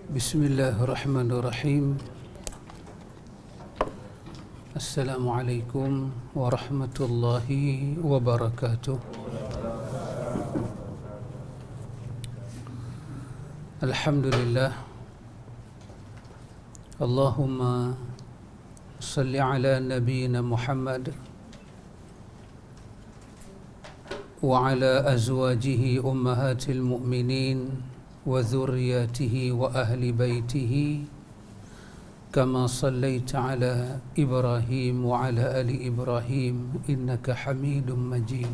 Bismillahirrahmanirrahim. Assalamualaikum warahmatullahi wabarakatuh. Alhamdulillah. Allahumma salli ala nabiyyina Muhammad wa ala azwajihi ummahatil mu'minin wa dhurriyyatihi wa ahli baitihi kama sallaita ala Ibrahim wa ala ali Ibrahim innaka Hamidum Majid.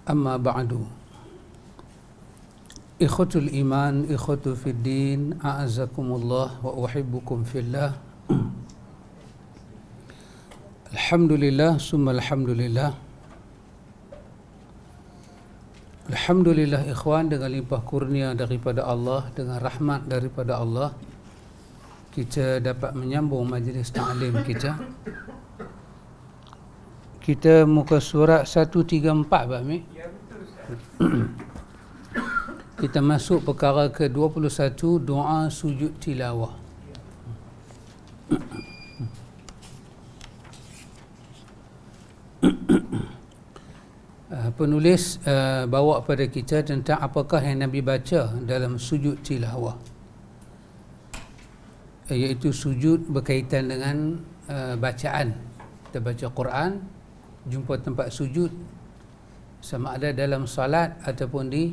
Amma ba'du. Ikhwatul iman, ikhwatu fid din, a'azakumullah wa uhibbukum fillah. Alhamdulillah, summa alhamdulillah. Alhamdulillah ikhwan, dengan limpah kurnia daripada Allah, dengan rahmat daripada Allah, kita dapat menyambung majlis ta'lim kita. Kita muka surat 134 Pak Amir. Ya, betul Ustaz. Kita masuk perkara ke-21, doa sujud tilawah. Penulis bawa pada kita tentang apakah yang Nabi baca dalam sujud tilawah, iaitu sujud berkaitan dengan bacaan. Kita baca Quran, jumpa tempat sujud, sama ada dalam salat ataupun di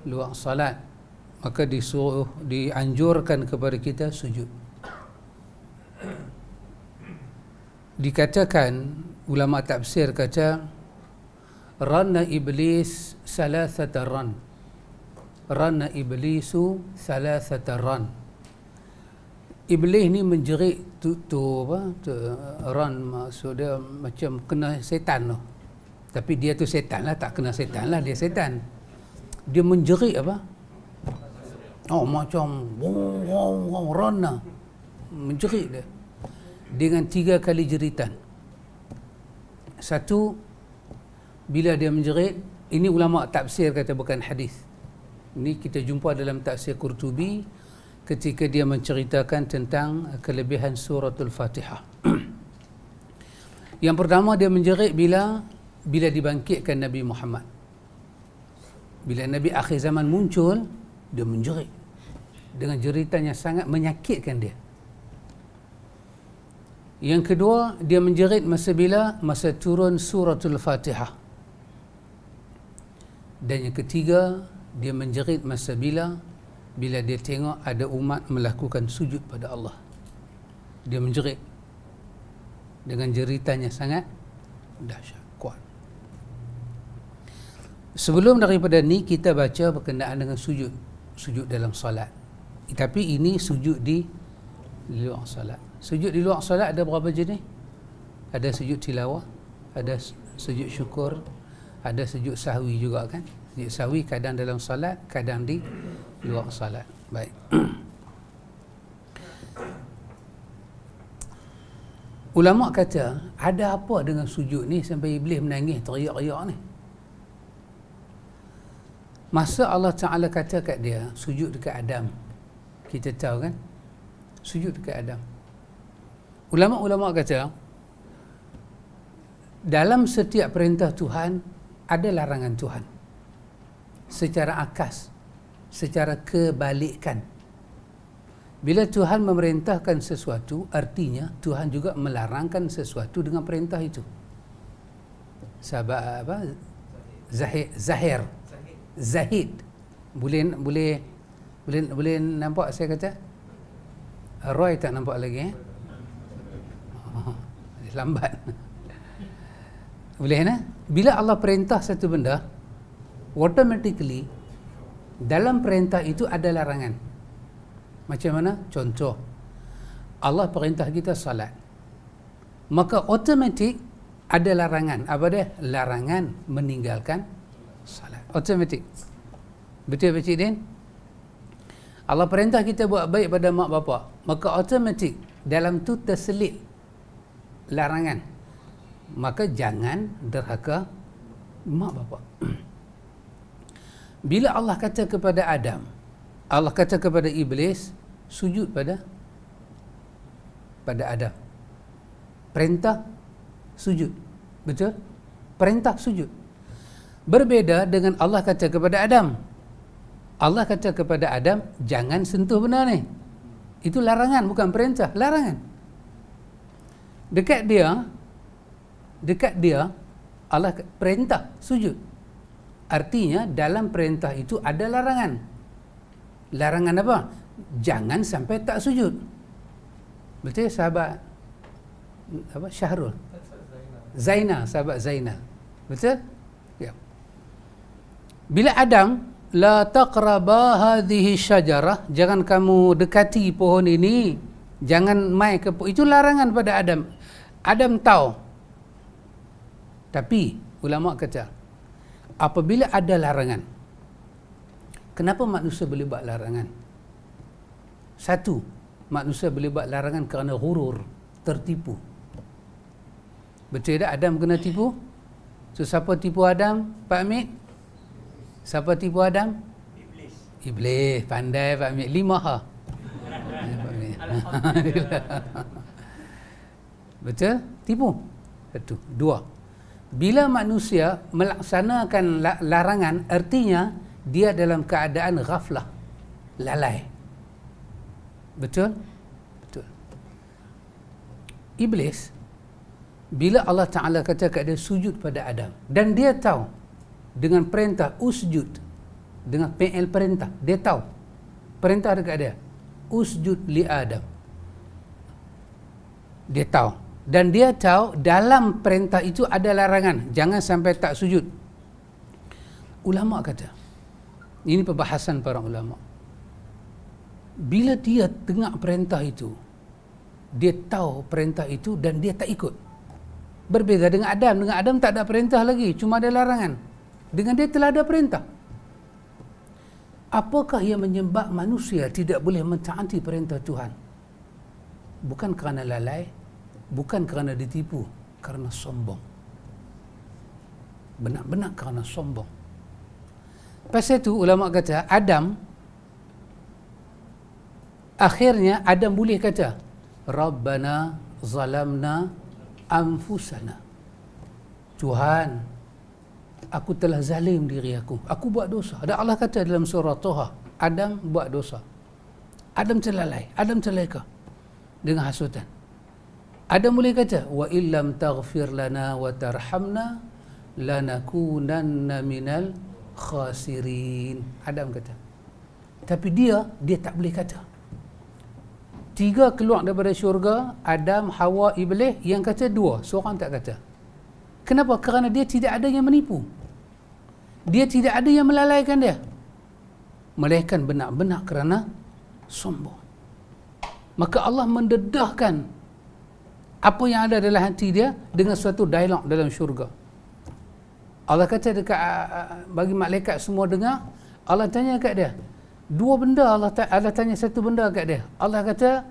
luar salat, maka dianjurkan kepada kita sujud. Dikatakan, ulama tafsir kata, ranna iblis salasata ran. Ranna iblisu salasata ran. Iblis ni menjerit ran, maksud dia macam kena setan tu. Tapi dia tu setan lah, tak kena setan lah, dia setan. Dia menjerit apa? Oh, macam ranna. Menjerit dia dengan 3 kali jeritan. Satu, bila dia menjerit, ini ulama tafsir kata bukan hadis. Ini kita jumpa dalam tafsir Qurtubi ketika dia menceritakan tentang kelebihan suratul Fatihah. Yang pertama, dia menjerit bila dibangkitkan Nabi Muhammad. Bila Nabi akhir zaman muncul, dia menjerit dengan jeritan yang sangat menyakitkan dia. Yang kedua, dia menjerit masa turun suratul Fatihah. Dan yang ketiga, dia menjerit masa bila dia tengok ada umat melakukan sujud pada Allah. Dia menjerit dengan jeritannya sangat dahsyat, kuat. Sebelum daripada ni, kita baca berkenaan dengan sujud dalam salat. Tapi ini sujud di luar salat. Sujud di luar salat ada berapa jenis? Ada sujud tilawah, ada sujud syukur, ada sujud sahwi juga kan. Sujud sahwi kadang dalam salat, kadang di luar salat. Baik. Ulama kata, ada apa dengan sujud ni sampai iblis menangis teriak-teriak ni? Masa Allah Ta'ala kata kat dia sujud dekat Adam, kita tahu kan, sujud dekat Adam. Ulama-ulama kata, dalam setiap perintah Tuhan ada larangan Tuhan. Secara akas, secara kebalikan. Bila Tuhan memerintahkan sesuatu, artinya Tuhan juga melarangkan sesuatu dengan perintah itu. Sahabat apa? Zahid. Boleh nampak saya kata? Roy tak nampak lagi lambat. Boleh nah? Bila Allah perintah satu benda, automatically dalam perintah itu ada larangan. Macam mana? Contoh, Allah perintah kita salat, maka automatik ada larangan. Apa dia? Larangan meninggalkan salat. Automatik. Betul Pak Cik Din? Allah perintah kita buat baik pada mak bapak, maka automatik dalam tu terselit larangan. Maka jangan derhaka mak bapak. Bila Allah kata kepada Adam, Allah kata kepada Iblis, sujud pada Adam. Perintah sujud. Betul? Perintah sujud. Berbeza dengan Allah kata kepada Adam. Allah kata kepada Adam, jangan sentuh benda ni. Itu larangan, bukan perintah, larangan. Dekat dia Allah perintah sujud. Artinya dalam perintah itu ada larangan. Larangan apa? Jangan sampai tak sujud. Betul sahabat apa Syahrul? Sahabat Zainal. Betul? Ya. Bila Adam, la taqraba hadhihi syajarah, jangan kamu dekati pohon ini, jangan mai ke pohon. Itu larangan pada Adam. Adam tahu. Tapi ulama kata, apabila ada larangan, kenapa manusia boleh buat larangan? Satu, manusia boleh buat larangan kerana ghurur, tertipu. Betul tak Adam kena tipu? So siapa tipu Adam, Pak Amir? Siapa tipu Adam? Iblis. Pandai Pak Amir. 5 ha. Betul? Tipu. 1. 2. Bila manusia melaksanakan larangan, artinya dia dalam keadaan ghaflah, lalai. Betul? Betul. Iblis, bila Allah Ta'ala kata kat dia sujud pada Adam, dan dia tahu dengan perintah usjud, dengan PL perintah, dia tahu perintah dekat dia, usjud li Adam, dia tahu, dan dia tahu dalam perintah itu ada larangan, jangan sampai tak sujud. Ulama kata, ini perbahasan para ulama, bila dia dengar perintah itu, dia tahu perintah itu dan dia tak ikut. Berbeza dengan Adam. Dengan Adam tak ada perintah lagi, cuma ada larangan. Dengan dia telah ada perintah. Apakah yang menyebab manusia tidak boleh mentaati perintah Tuhan? Bukan kerana lalai, bukan kerana ditipu, kerana sombong. Benar-benar kerana sombong. Pasal itu ulama kata, Adam, akhirnya Adam boleh kata, Rabbana zalamna anfusana. Tuhan, aku telah zalim diri aku. Aku buat dosa. Dan Allah kata dalam surah Toha, Adam buat dosa. Adam terlalai, Adam terleka dengan hasutan. Adam boleh kata, wa illam taghfir lana wa tarhamna lanakunanna minal khasirin. Adam kata. Tapi dia tak boleh kata. 3 keluar daripada syurga, Adam, Hawa, Iblis, yang kata 2, seorang tak kata. Kenapa? Kerana dia tidak ada yang menipu. Dia tidak ada yang melalaikan dia. Melainkan benar-benar kerana sombong. Maka Allah mendedahkan apa yang ada dalam hati dia dengan suatu dialog dalam syurga. Allah kata dekat bagi malaikat semua dengar, Allah tanya kat dia, 2 benda. Allah tanya satu benda kat dia. Allah kata,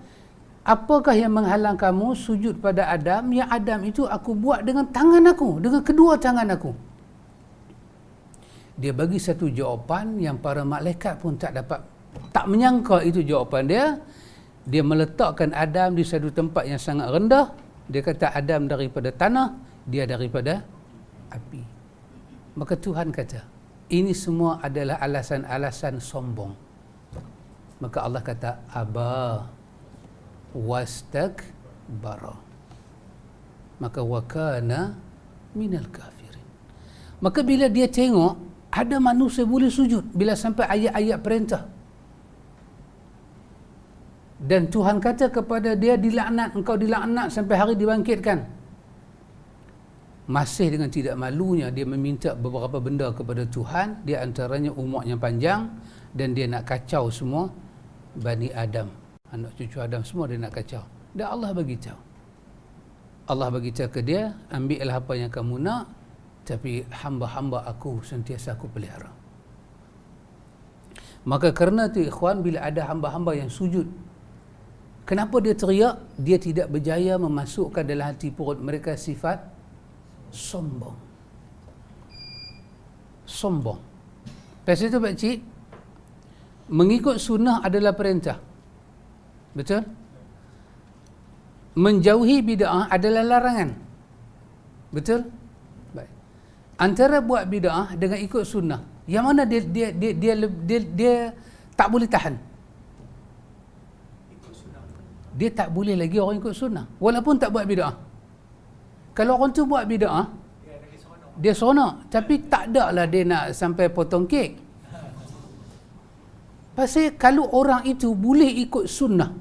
apakah yang menghalang kamu sujud pada Adam? Yang Adam itu aku buat dengan tangan aku, dengan kedua tangan aku. Dia bagi satu jawapan yang para malaikat pun tak menyangka itu jawapan dia. Dia meletakkan Adam di satu tempat yang sangat rendah. Dia kata Adam daripada tanah, dia daripada api. Maka Tuhan kata, ini semua adalah alasan-alasan sombong. Maka Allah kata, aba wastakbara, maka wakana minal kafirin. Maka bila dia tengok ada manusia boleh sujud bila sampai ayat-ayat perintah, dan Tuhan kata kepada dia, dilaknat, engkau dilaknat sampai hari dibangkitkan, masih dengan tidak malunya dia meminta beberapa benda kepada Tuhan, di antaranya umurnya panjang, dan dia nak kacau semua Bani Adam, anak cucu Adam semua dia nak kacau. Dan Allah bagi tahu. Allah bagi tahu ke dia, ambillah apa yang kamu nak, tapi hamba-hamba aku sentiasa aku pelihara. Maka kerana itu ikhwan, bila ada hamba-hamba yang sujud, kenapa dia teriak? Dia tidak berjaya memasukkan dalam hati perut mereka sifat sombong. Sombong. Lepas itu pakcik, mengikut sunnah adalah perintah. Betul? Menjauhi bid'ah adalah larangan. Betul? Baik. Antara buat bid'ah dengan ikut sunnah, yang mana dia tak boleh tahan? Dia tak boleh lagi orang ikut sunnah walaupun tak buat bid'ah. Kalau orang tu buat bid'ah, dia seronok, tapi tak ada lah dia nak sampai potong kek. Pasal kalau orang itu boleh ikut sunnah,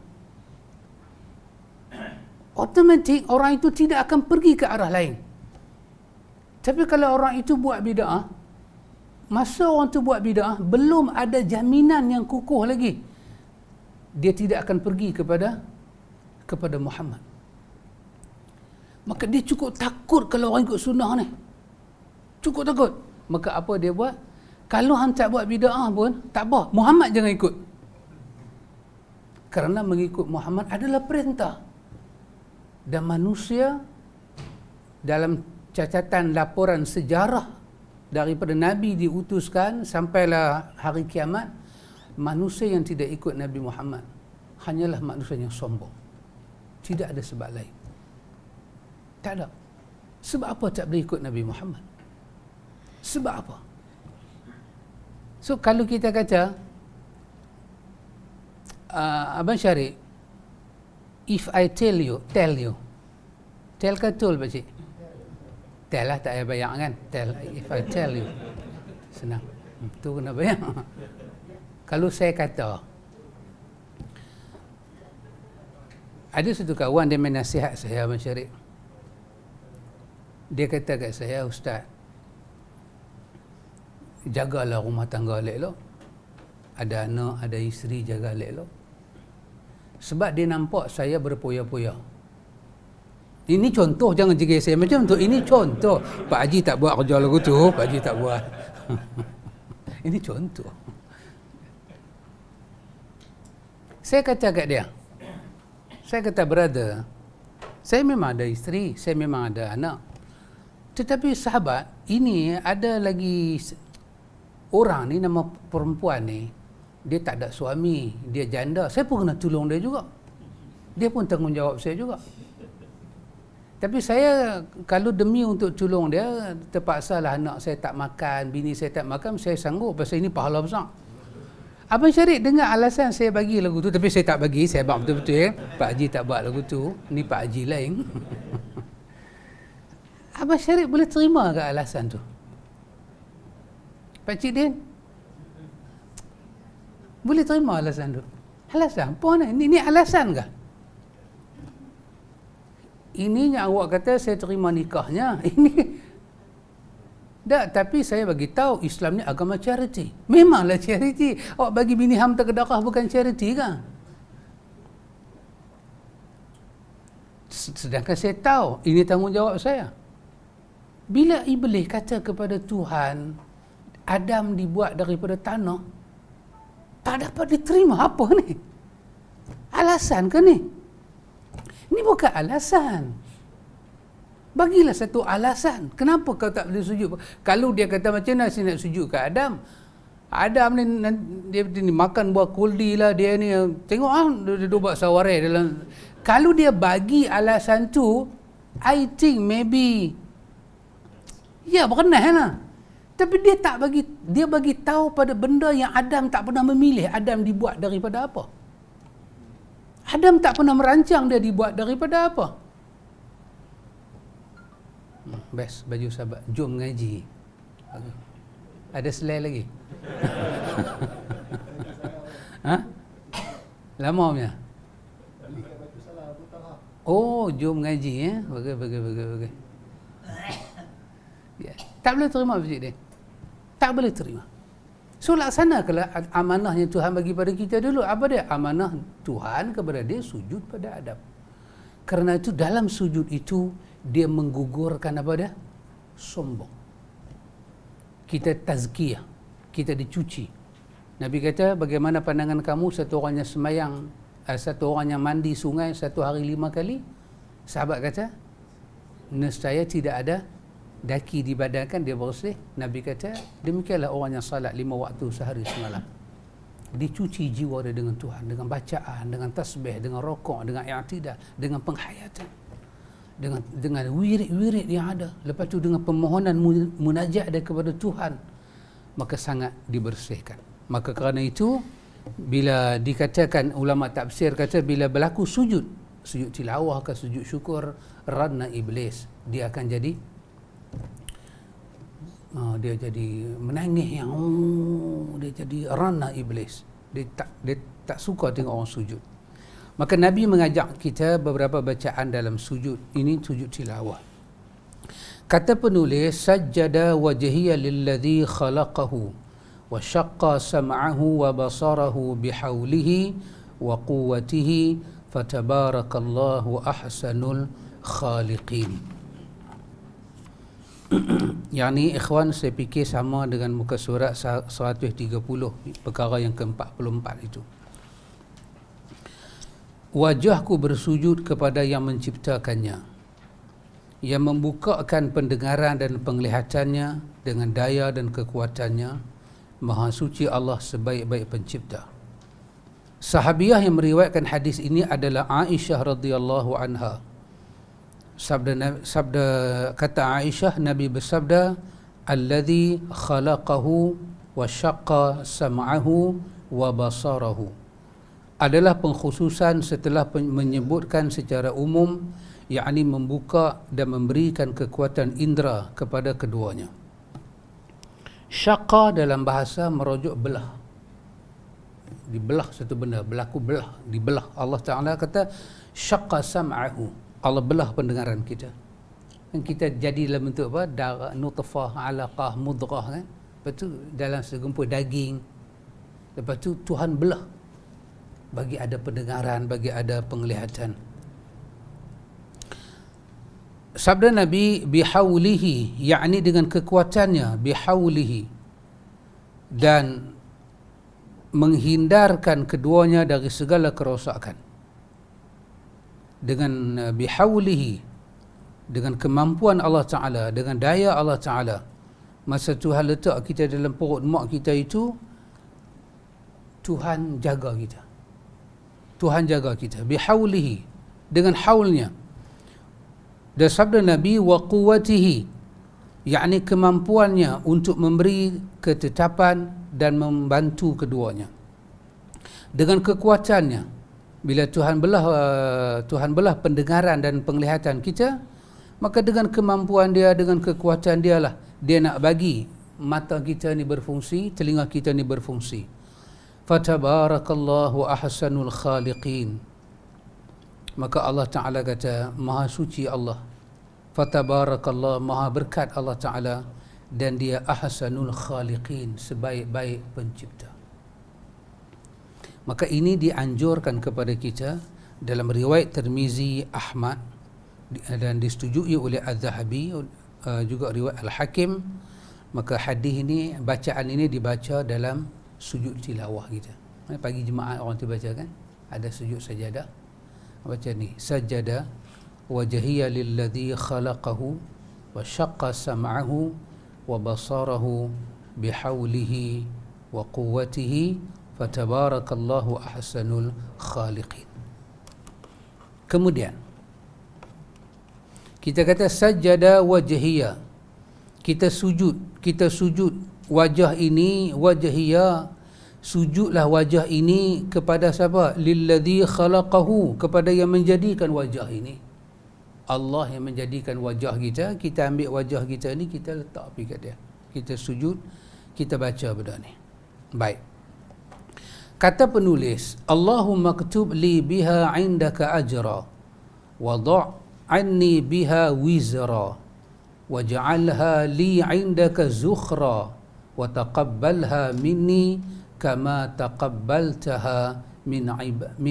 automatik orang itu tidak akan pergi ke arah lain. Tapi kalau orang itu buat bid'ah, masa orang itu buat bid'ah, belum ada jaminan yang kukuh lagi, dia tidak akan pergi kepada Muhammad. Maka dia cukup takut kalau orang ikut sunnah ni. Cukup takut. Maka apa dia buat? Kalau hang tak buat bid'ah pun tak apa, Muhammad jangan ikut. Kerana mengikut Muhammad adalah perintah. Dan manusia dalam catatan laporan sejarah daripada Nabi diutuskan sampailah hari kiamat, manusia yang tidak ikut Nabi Muhammad hanyalah manusia yang sombong. Tidak ada sebab lain. Tak ada. Sebab apa tak boleh ikut Nabi Muhammad? Sebab apa? So kalau kita kata Abang Syarif, if I tell you tell ke tell pakcik? Tell lah, tak payah bayang kan? Tell, if I tell you, senang. Tu kena bayang. Kalau saya kata, ada satu kawan dia menasihat saya, Abang Syarif. Dia kata kat saya, Ustaz, jagalah rumah tangga elok-elok. Ada anak, ada isteri, jaga elok-elok. Sebab dia nampak saya berpoya-poya. Ini contoh, jangan jaga saya macam tu. Ini contoh. Pak Haji tak buat kerja lagu tu, Pak Haji tak buat. Ini contoh. Saya kata kat dia, saya kata, brother, saya memang ada isteri, saya memang ada anak. Tetapi sahabat, ini ada lagi orang ni, nama perempuan ni, dia tak ada suami, dia janda. Saya pun kena tolong dia juga. Dia pun tanggungjawab saya juga. Tapi saya, kalau demi untuk tolong dia, terpaksalah anak saya tak makan, bini saya tak makan, saya sanggup pasal ini pahala besar. Abang Syarif dengar alasan saya bagi lagu tu, tapi saya tak bagi, saya abang betul-betul ya. Pak Haji tak buat lagu tu, ni Pak Haji lain. Abang Syarif boleh terima ke alasan tu? Pak Cik Din, boleh terima alasan tu? Alasan apa ni? Ini alasan ke? Ini yang awak kata saya terima nikahnya. Ini tak, tapi saya bagi tahu Islam ni agama charity. Memanglah charity. Awak bagi bini hang terkedarah bukan charity kan? Sedangkan saya tahu ini tanggungjawab saya. Bila Iblis kata kepada Tuhan, Adam dibuat daripada tanah, tak dapat diterima. Apa ni? Alasan ke ni? Ini bukan alasan. Bagilah satu alasan. Kenapa kau tak boleh sujud? Kalau dia kata macam mana saya nak sujud ke Adam? Adam ni dia makan buah kuldi lah, dia ni tengok dia buat sawarai dalam. Kalau dia bagi alasan tu, I think maybe ya pernah lah. Tapi dia tak bagi, dia bagi tahu pada benda yang Adam tak pernah memilih. Adam dibuat daripada apa? Adam tak pernah merancang dia dibuat daripada apa? Best baju sahabat. Jom ngaji. Ada selai lagi? Ha? Lama punya? Oh, jom ngaji ya. Bagus. Ya. Tak boleh terima Pak Cik Din. Tak boleh terima. So laksanakanlah amanah yang Tuhan bagi pada kita dulu. Apa dia? Amanah Tuhan kepada dia sujud pada Adam. Kerana itu dalam sujud itu dia menggugurkan apa dia? Sombong. Kita tazkiyah, kita dicuci. Nabi kata, bagaimana pandangan kamu satu orang yang semayang, satu orang yang mandi sungai satu hari 5 kali? Sahabat kata, nescaya tidak ada daki di badan kan dia bersih. Nabi kata demikianlah orang yang salat 5 waktu sehari semalam, dicuci jiwa dia dengan Tuhan, dengan bacaan, dengan tasbih, dengan rokok, dengan i'tidah, dengan penghayatan, dengan wirid-wirid yang ada, lepas tu dengan permohonan munajat dia kepada Tuhan, maka sangat dibersihkan. Maka kerana itu bila dikatakan, ulama tafsir kata bila berlaku sujud tilawah ke sujud syukur, ranna iblis, dia akan jadi dia jadi menangis yang dia jadi ranna iblis, dia tak suka tengok orang sujud. Maka Nabi mengajak kita beberapa bacaan dalam sujud ini, sujud tilawah. Kata penulis, sajjada wajhiya lilladzi khalaqahu wa syaqqa sam'ahu wa basarahu bihaulihi wa quwwatihi fatabarakallahu ahsanul khaliqin. Yang ni ikhwan, saya fikir sama dengan muka surat 130, perkara yang ke-44 itu. Wajahku bersujud kepada yang menciptakannya, yang membukakan pendengaran dan penglihatannya dengan daya dan kekuatannya. Maha suci Allah sebaik-baik pencipta. Sahabiah yang meriwayatkan hadis ini adalah Aisyah radhiyallahu anha. Sabda kata Aisyah, Nabi bersabda, alladzi khalaqahu wa syaqqa sam'ahu wa basarahu, adalah pengkhususan setelah menyebutkan secara umum, yakni membuka dan memberikan kekuatan indera kepada keduanya. Syaqqa dalam bahasa merujuk belah, dibelah satu benda, berlaku belah, dibelah. Allah Ta'ala kata syaqqa sam'ahu, Allah belah pendengaran kita. Dan kita jadi dalam bentuk apa? Darah, nutfah, alaqah, mudghah kan. Lepas tu dalam segumpul daging. Lepas tu Tuhan belah bagi ada pendengaran, bagi ada penglihatan. Sabda Nabi bihaulihi, yakni dengan kekuatannya, bihaulihi, dan menghindarkan keduanya dari segala kerosakan. Dengan bihaulihi, dengan kemampuan Allah Ta'ala, dengan daya Allah Ta'ala. Masa Tuhan letak kita dalam perut mak kita itu, Tuhan jaga kita. Tuhan jaga kita bihaulihi, dengan haulnya. Dan sabda Nabi wa quwwatihi, yakni kemampuannya untuk memberi ketetapan dan membantu keduanya. Dengan kekuatannya, bila Tuhan belah pendengaran dan penglihatan kita, maka dengan kemampuan dia, dengan kekuatan dia lah dia nak bagi mata kita ni berfungsi, telinga kita ni berfungsi. Fatabarakallahu ahsanul khaliqin. Maka Allah Ta'ala kata, maha suci Allah. Fatabarakallah, maha berkat Allah Ta'ala, dan dia ahsanul khaliqin, sebaik-baik pencipta. Maka ini dianjurkan kepada kita dalam riwayat Tirmizi, Ahmad, dan disetujui oleh Az-Zahabi, juga riwayat Al-Hakim. Maka hadis ini, bacaan ini dibaca dalam sujud tilawah kita. Pagi jemaah orang tu baca kan, ada sujud sajadah, baca ni, sajada wajhiya lilladzi khalaqahu wa syaqqa sam'ahu wa basarahu bihaulihi wa quwwatihi fatabarakallahu ahsanul khaliqin. Kemudian kita kata sajada wajhiya, kita sujud wajah ini, wajhiya, sujudlah wajah ini kepada siapa? Lilladzi khalaqahu, kepada yang menjadikan wajah ini. Allah yang menjadikan wajah kita. Kita ambil wajah kita ni, kita letak pergi kat dia, kita sujud, kita baca benda ni. Baik. Kata penulis, Allahumma ktub li biha indaka ajra wa da' anni biha wizra waj'alha li indaka zukhra wa taqabbalha minni kama taqabbaltaha min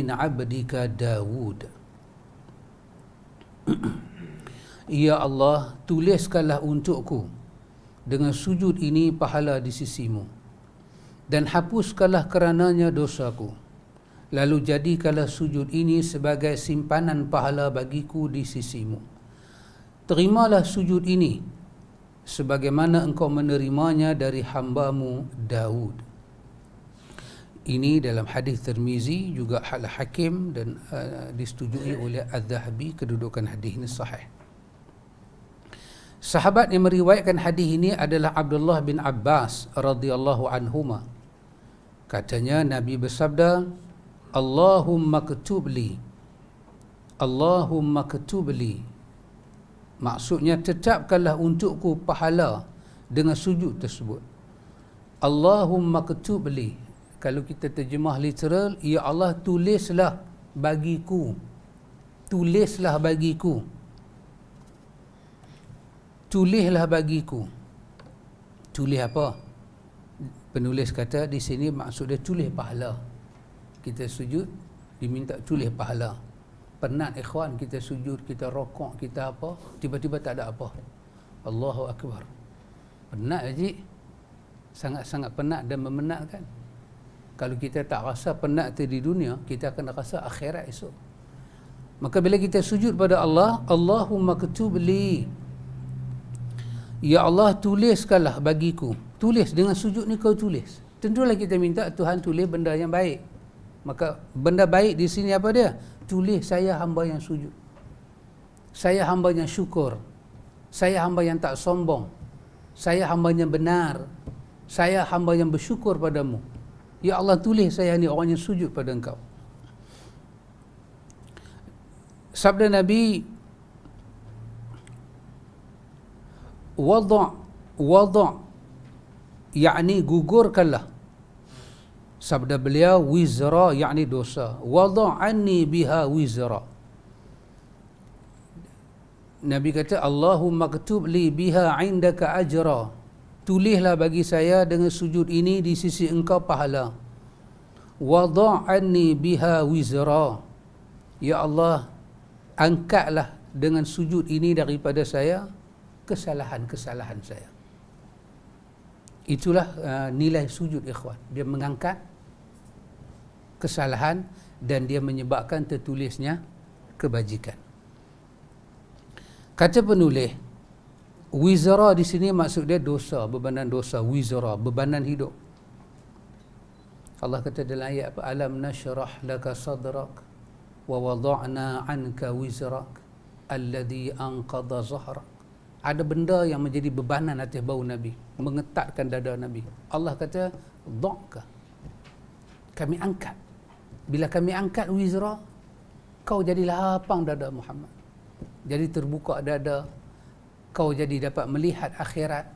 abdika Dawud. Ya Allah, tuliskanlah untukku dengan sujud ini pahala di sisimu, dan hapuskanlah kerananya dosaku. Lalu jadikanlah sujud ini sebagai simpanan pahala bagiku di sisimu. Terimalah sujud ini sebagaimana engkau menerimanya dari hambamu Daud. Ini dalam hadis Tirmizi, juga Al-Hakim, dan disetujui oleh Az-Zahabi, kedudukan hadis ini sahih. Sahabat yang meriwayatkan hadis ini adalah Abdullah bin Abbas radhiyallahu anhuma. Katanya Nabi bersabda, Allahumma ktubli, Allahumma ktubli. Maksudnya, tetapkanlah untukku pahala dengan sujud tersebut. Allahumma ktubli. Kalau kita terjemah literal, ya Allah, tulislah bagiku. Tulislah bagiku. Tulislah bagiku. Tulis apa? Penulis kata di sini maksud dia tulis pahala. Kita sujud, diminta tulis pahala. Penat ikhwan, kita sujud, kita rokok, kita apa, tiba-tiba tak ada apa. Allahu Akbar. Penat haji. Sangat-sangat penat dan memenatkan. Kalau kita tak rasa penat tu di dunia, kita akan rasa akhirat esok. Maka bila kita sujud pada Allah, Allahumma ktubli, ya Allah, tuliskanlah bagiku. Tulis, dengan sujud ni kau tulis. Tentulah kita minta Tuhan tulis benda yang baik. Maka benda baik di sini apa dia? Tulis saya hamba yang sujud. Saya hamba yang syukur. Saya hamba yang tak sombong. Saya hamba yang benar. Saya hamba yang bersyukur padamu. Ya Allah, tulis saya ni orang yang sujud pada engkau. Sabda Nabi, wada' yakni gugurkanlah. Sabda beliau, wizra yakni dosa. Wada' anni biha wizra. Nabi kata, Allahumma ktub li biha indaka ajra. Tulislah bagi saya dengan sujud ini di sisi engkau pahala. Wada' anni biha wizra. Ya Allah, angkatlah dengan sujud ini daripada saya kesalahan-kesalahan saya. Itulah nilai sujud ikhwan. Dia mengangkat kesalahan dan dia menyebabkan tertulisnya kebajikan. Kata penulis, wizara di sini maksud dia dosa, bebanan dosa. Wizara, bebanan hidup. Allah kata dalam ayat apa? Alam nashrah laka sadrak wa wada'na anka wizrak alladhi anqadha zahrak. Ada benda yang menjadi bebanan atas bahu Nabi, mengetatkan dada Nabi. Allah kata, dha'ka, kami angkat. Bila kami angkat wizra, kau jadi lapang dada Muhammad. Jadi terbuka dada, kau jadi dapat melihat akhirat.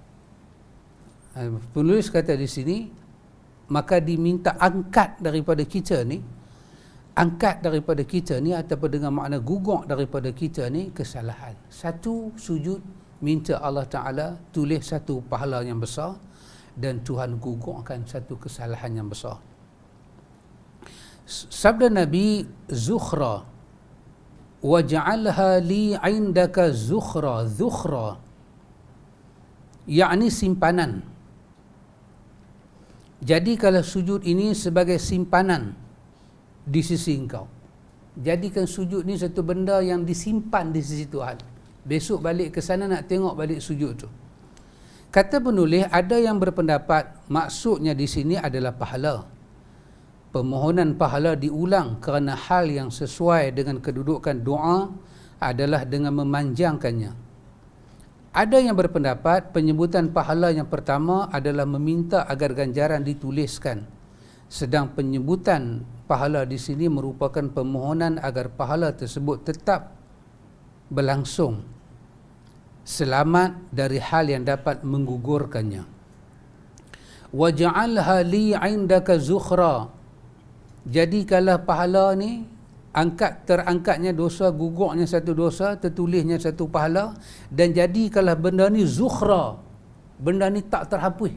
Penulis kata di sini, maka diminta angkat daripada kita ni, angkat daripada kita ni, ataupun dengan makna gugur daripada kita ni kesalahan. Satu, sujud, minta Allah Ta'ala tulis satu pahala yang besar, dan Tuhan gugurkan satu kesalahan yang besar. Sabda Nabi, zukhra, waj'alha li 'indaka zukhra. Zukhra yakni simpanan. Jadi kalau sujud ini sebagai simpanan di sisi engkau. Jadikan sujud ni satu benda yang disimpan di sisi Tuhan. Besok balik ke sana nak tengok balik sujud tu. Kata penulis, ada yang berpendapat maksudnya di sini adalah pahala. Permohonan pahala diulang kerana hal yang sesuai dengan kedudukan doa adalah dengan memanjangkannya. Ada yang berpendapat penyebutan pahala yang pertama adalah meminta agar ganjaran dituliskan, sedang penyebutan pahala di sini merupakan permohonan agar pahala tersebut tetap berlangsung, selamat dari hal yang dapat menggugurkannya. Waj'alha li 'indaka zukhra. Jadikanlah pahala ni, terangkatnya dosa, gugurnya satu dosa, tertulisnya satu pahala, dan jadikanlah benda ni zukhra, benda ni tak terhapus.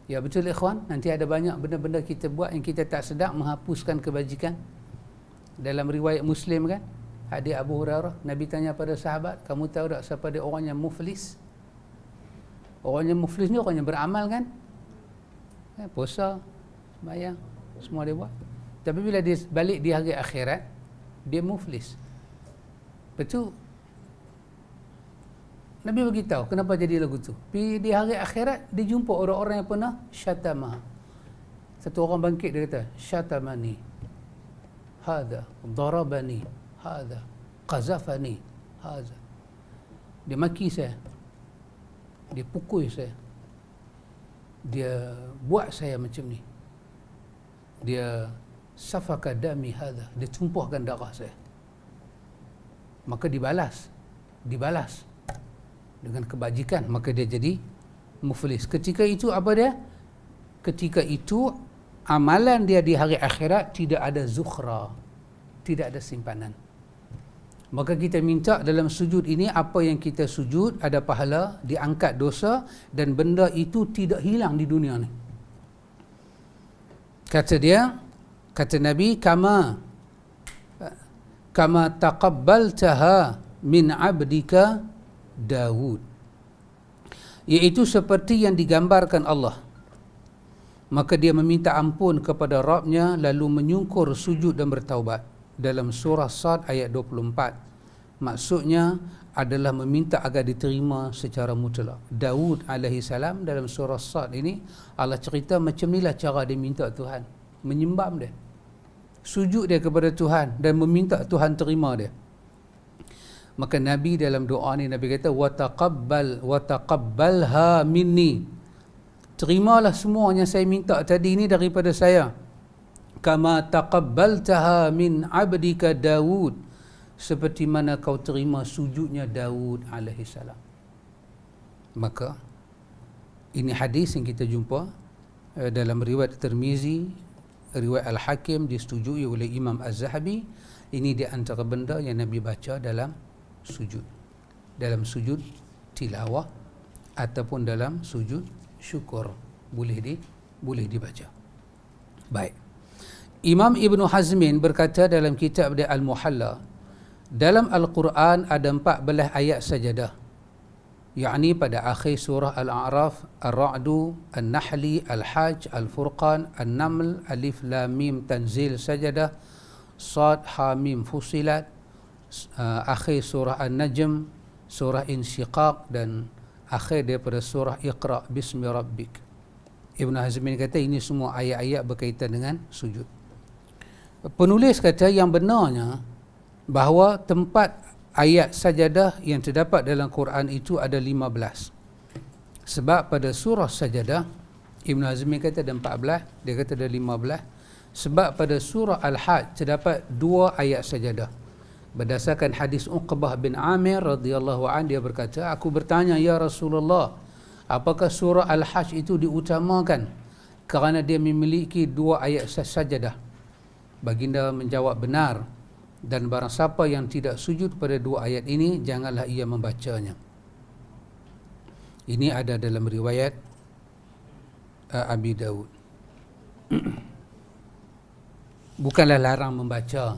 Ya betul ikhwan, nanti ada banyak benda-benda kita buat yang kita tak sedar menghapuskan kebajikan. Dalam riwayat Muslim kan, hadis Abu Hurairah, Nabi tanya pada sahabat, kamu tahu tak siapa dia orang yang muflis? Orang yang muflis ni orang yang beramal kan? Puasa, sembahyang, semua dia buat. Tapi bila dia balik di hari akhirat, dia muflis. Betul. Nabi beritahu kenapa jadi lagu tu. Di hari akhirat dia jumpa orang-orang yang pernah syatama. Satu orang bangkit dia kata, syatamani, hada, darabani, hada, qazafani, hada. Dia maki saya, dia pukul saya, dia buat saya macam ni, dia safaka dami hada, dia tumpahkan darah saya. Maka dibalas dengan kebajikan, maka dia jadi muflis. Ketika itu apa dia? Ketika itu amalan dia di hari akhirat tidak ada zukhra, tidak ada simpanan. Maka kita minta dalam sujud ini, apa yang kita sujud ada pahala, diangkat dosa, dan benda itu tidak hilang di dunia ni. Kata Nabi, kama taqabbaltaha min abdika Daud, iaitu seperti yang digambarkan Allah. Maka dia meminta ampun kepada Rabb-Nya, lalu menyungkur sujud dan bertaubat. Dalam surah Sad ayat 24, maksudnya adalah meminta agar diterima secara mutlak. Daud alaihi salam dalam surah Sad ini, Allah cerita macam inilah cara dia minta Tuhan, menyembah dia, sujud dia kepada Tuhan dan meminta Tuhan terima dia. Maka Nabi dalam doa ni, Nabi kata, wa taqabbalha minni, terimalah semua yang saya minta tadi ini daripada saya. Kama taqabbaltaha min abdika Daud, seperti mana kau terima sujudnya Daud alaihi salam. Maka ini hadis yang kita jumpa dalam riwayat Tirmizi, riwayat Al-Hakim, disetujui oleh Imam Az-Zahabi. Ini di antara benda yang Nabi baca dalam sujud, dalam sujud tilawah ataupun dalam sujud syukur, boleh dibaca. Baik. Imam Ibn Hazmin berkata dalam kitab dia Al-Muhalla, dalam Al-Quran ada 14 ayat sajadah, yakni pada akhir surah Al-A'raf, Ar-Ra'du, An-Nahli, Al-Hajj, Al-Furqan, An-Naml, Alif Lam Mim Tanzil sajadah, Sad Ha Mim Fusilat, akhir surah An-Najm, surah Insyiqaq, dan akhir daripada surah Iqra Bismi Rabbik. Ibn Hazmin kata ini semua ayat-ayat berkaitan dengan sujud. Penulis kata yang benarnya bahawa tempat ayat sajadah yang terdapat dalam Quran itu ada 15. Sebab pada surah sajadah, Ibn Hazmin kata ada 14, dia kata ada 15. Sebab pada surah Al-Hajj terdapat 2 ayat sajadah. Berdasarkan hadis Uqbah bin Amir radhiyallahu anhu, dia berkata, aku bertanya, ya Rasulullah, apakah surah Al-Hajj itu diutamakan kerana dia memiliki 2 ayat sajadah? Baginda menjawab, benar, dan barang siapa yang tidak sujud pada 2 ayat ini, janganlah ia membacanya. Ini ada dalam riwayat Abi Daud. Bukanlah larang membaca,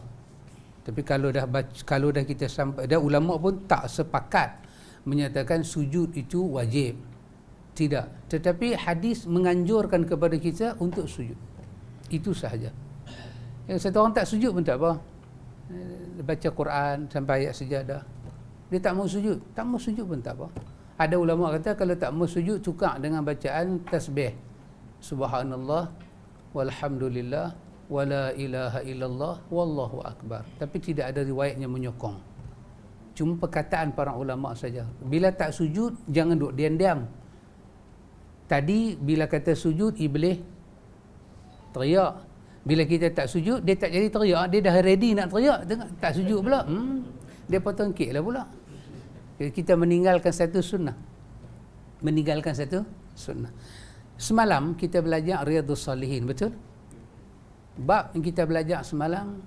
tapi kalau dah kita sampai, dah ulama pun tak sepakat menyatakan sujud itu wajib. Tidak, tetapi hadis menganjurkan kepada kita untuk sujud. Itu sahaja. Yang satu orang tak sujud pun tak apa, baca Quran sampai ayat sejadah, dia tak mau sujud pun tak apa. Ada ulama kata kalau tak mau sujud, tukar dengan bacaan tasbih, subhanallah walhamdulillah wala ilaha illallah wallahu akbar. Tapi tidak ada riwayat yang menyokong, cuma perkataan para ulama saja. Bila tak sujud, jangan duduk diam-diam. Tadi bila kata sujud, iblis teriak. Bila kita tak sujud, dia tak jadi teriak, dia dah ready nak teriak, tak sujud pula, dia potong kek lah pula. Kita meninggalkan satu sunnah. Semalam kita belajar Riyadhus Salihin, betul? Bab yang kita belajar semalam,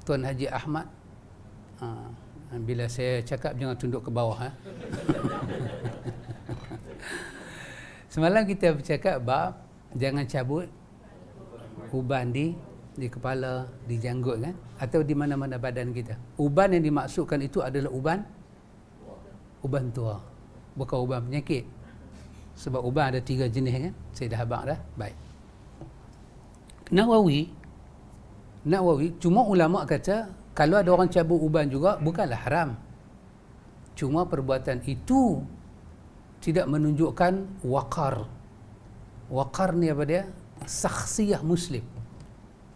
Tuan Haji Ahmad, bila saya cakap jangan tunduk ke bawah. Semalam kita bercakap bab jangan cabut uban di kepala, di janggut kan, atau di mana-mana badan kita. Uban yang dimaksudkan itu adalah uban tua, bukan uban penyakit. Sebab uban ada 3 jenis kan, saya dah habaq dah. Baik. Nawawi, cuma ulama kata kalau ada orang cabut uban juga bukanlah haram. Cuma perbuatan itu tidak menunjukkan waqar. Waqar ni apa dia? Sakhsiyah Muslim.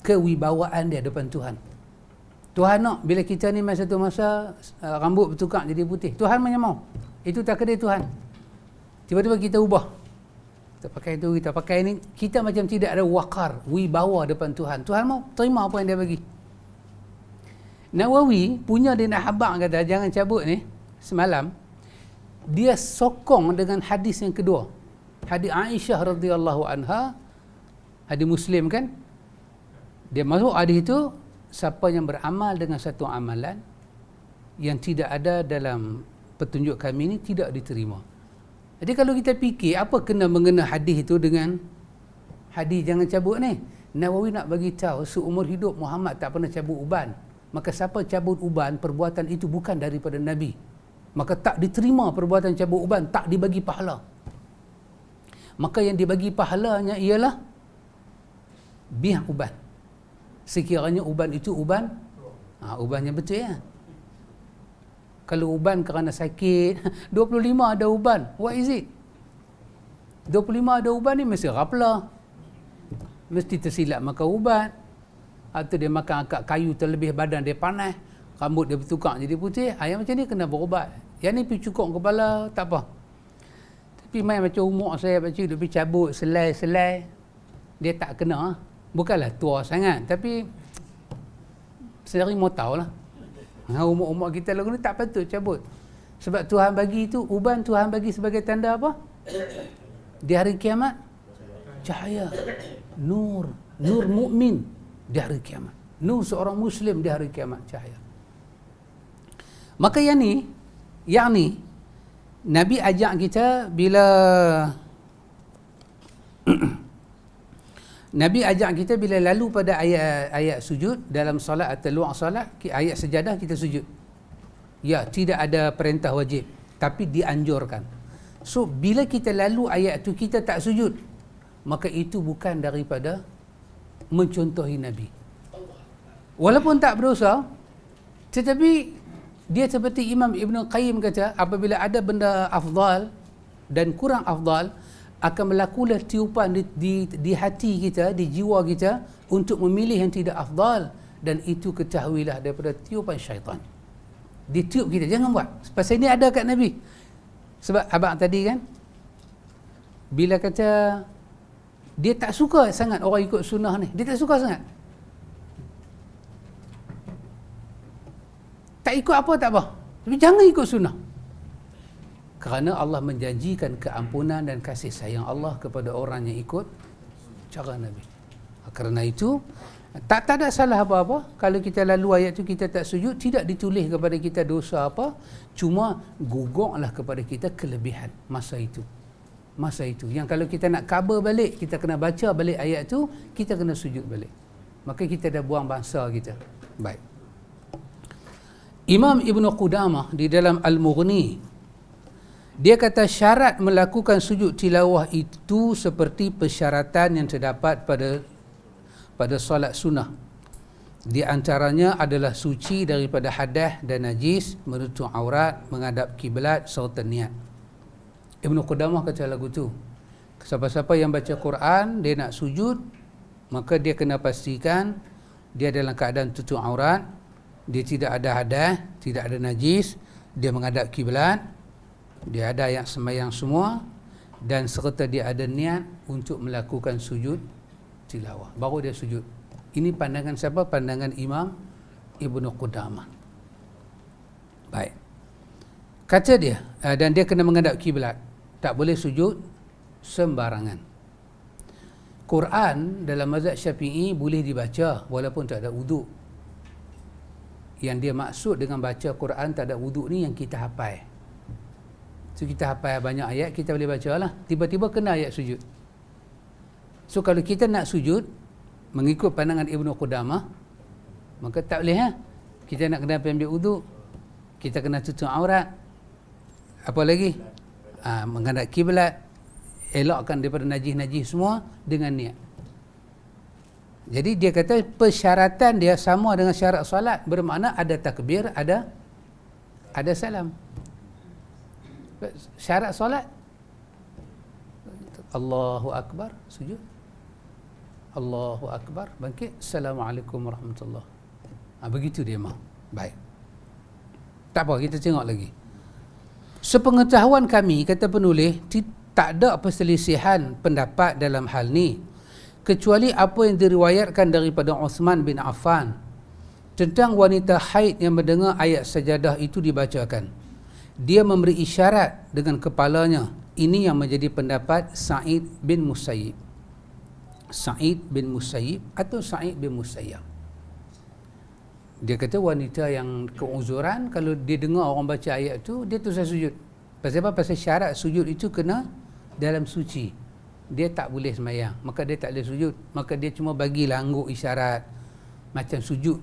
Kewibawaan dia depan Tuhan. Tuhan nak bila kita ni masa tu masa rambut bertukar jadi putih. Tuhan punya mau. Itu takdir Tuhan. Tiba-tiba kita ubah. Kita pakai itu, kita pakai ini. Kita macam tidak ada waqar, wibawa depan Tuhan. Tuhan mau terima apa yang dia bagi. Nawawi punya dia nak habaq kata jangan cabut ni semalam. Dia sokong dengan hadis yang kedua. Hadis Aisyah radhiyallahu anha, hadis Muslim kan? Dia masuk hadis itu, siapa yang beramal dengan satu amalan yang tidak ada dalam petunjuk kami ini tidak diterima. Jadi kalau kita fikir apa kena mengena hadis itu dengan hadis jangan cabut ni? Nawawi nak bagi tahu seumur hidup Muhammad tak pernah cabut uban. Maka siapa cabut uban, perbuatan itu bukan daripada Nabi. Maka tak diterima perbuatan cabut uban, tak dibagi pahala. Maka yang dibagi pahalanya ialah biah uban. Sekiranya uban itu uban, ubannya betul ya. Kalau uban kerana sakit, 25 ada uban, what is it? 25 ada uban ni mesti rapla. Mesti tersilap makan ubat. Atau dia makan akak kayu terlebih badan dia panas, rambut dia bertukar jadi putih. Yang macam ni kena berubat. Yang ni pergi cukup kepala, tak apa. Tapi main macam umur saya baca, dia pergi cabut selai-selai, dia tak kena. Bukanlah tua sangat, tapi sendiri mau tahu lah. Umur-umur kita lagu ni tak patut cabut. Sebab Tuhan bagi itu, uban Tuhan bagi sebagai tanda apa? Di hari kiamat, cahaya, nur, nur mukmin di hari kiamat. Nur seorang Muslim di hari kiamat, cahaya. Maka yang ni, Nabi ajak kita bila Nabi ajak kita bila lalu pada ayat sujud dalam solat atau luar solat, ayat sejadah kita sujud. Ya, tidak ada perintah wajib, tapi dianjurkan. So, bila kita lalu ayat tu kita tak sujud, maka itu bukan daripada mencontohi Nabi. Walaupun tak berdosa, tetapi dia seperti Imam Ibn Qayyim kata, apabila ada benda afdal dan kurang afdal, akan berlakulah tiupan di hati kita, di jiwa kita untuk memilih yang tidak afdal, dan itu ketahuilah daripada tiupan syaitan. Ditiup kita, jangan buat. Pasal ini ada kat Nabi. Sebab abang tadi kan, bila kata dia tak suka sangat orang ikut sunnah ni, dia tak suka sangat. Tak ikut apa tak apa, tapi jangan ikut sunnah. Kerana Allah menjanjikan keampunan dan kasih sayang Allah kepada orang yang ikut cara Nabi. Kerana itu tak ada salah apa-apa kalau kita lalu ayat itu kita tak sujud, tidak ditulis kepada kita dosa apa, cuma gugurlah kepada kita kelebihan masa itu. Masa itu yang kalau kita nak cover balik, kita kena baca balik ayat itu, kita kena sujud balik. Maka kita dah buang bangsa kita. Baik. Imam Ibn Qudamah di dalam Al-Mughni, dia kata syarat melakukan sujud tilawah itu seperti persyaratan yang terdapat pada solat sunnah. Di antaranya adalah suci daripada hadas dan najis, menutup aurat, menghadap kiblat serta niat. Ibn Qudamah kata lagu tu, siapa-siapa yang baca Quran, dia nak sujud, maka dia kena pastikan dia dalam keadaan tutup aurat, dia tidak ada hadas, tidak ada najis, dia menghadap kiblat, dia ada yang sembahyang semua, dan serta dia ada niat untuk melakukan sujud tilawah, baru dia sujud. Ini pandangan siapa? Pandangan Imam Ibn Qudamah. Baik. Kata dia, dan dia kena menghadap kiblat, tak boleh sujud sembarangan. Quran dalam mazhab Syafi'i boleh dibaca walaupun tak ada wuduk. Yang dia maksud dengan baca Quran tak ada wuduk ni yang kita hafal. So kita hafal banyak ayat, kita boleh baca lah. Tiba-tiba kena ayat sujud. So kalau kita nak sujud mengikut pandangan Ibn Qudamah, maka tak boleh kita nak kena ambil wuduk, kita kena tutup aurat, apa lagi? Menghadap kiblat, elakkan daripada najis-najis semua dengan niat. Jadi dia kata persyaratan dia sama dengan syarat solat, bermakna ada takbir, ada salam. Syarat solat, Allahu Akbar, sujud. Allahu Akbar, bangkit, Assalamualaikum warahmatullahi. Begitu dia mau. Baik. Tak apa, kita tengok lagi. Sepengetahuan kami, kata penulis, tak ada perselisihan pendapat dalam hal ni, kecuali apa yang diriwayatkan daripada Uthman bin Affan tentang wanita haid yang mendengar ayat sajadah itu dibacakan. Dia memberi isyarat dengan kepalanya. Ini yang menjadi pendapat Sa'id bin Musayyib. Sa'id bin Musayyib atau Sa'id bin Musayyab. Dia kata wanita yang keuzuran, kalau dia dengar orang baca ayat tu, dia terus sujud. Pasal apa? Pasal syarat sujud itu kena dalam suci. Dia tak boleh semayang, maka dia tak boleh sujud. Maka dia cuma bagilah angguk isyarat macam sujud.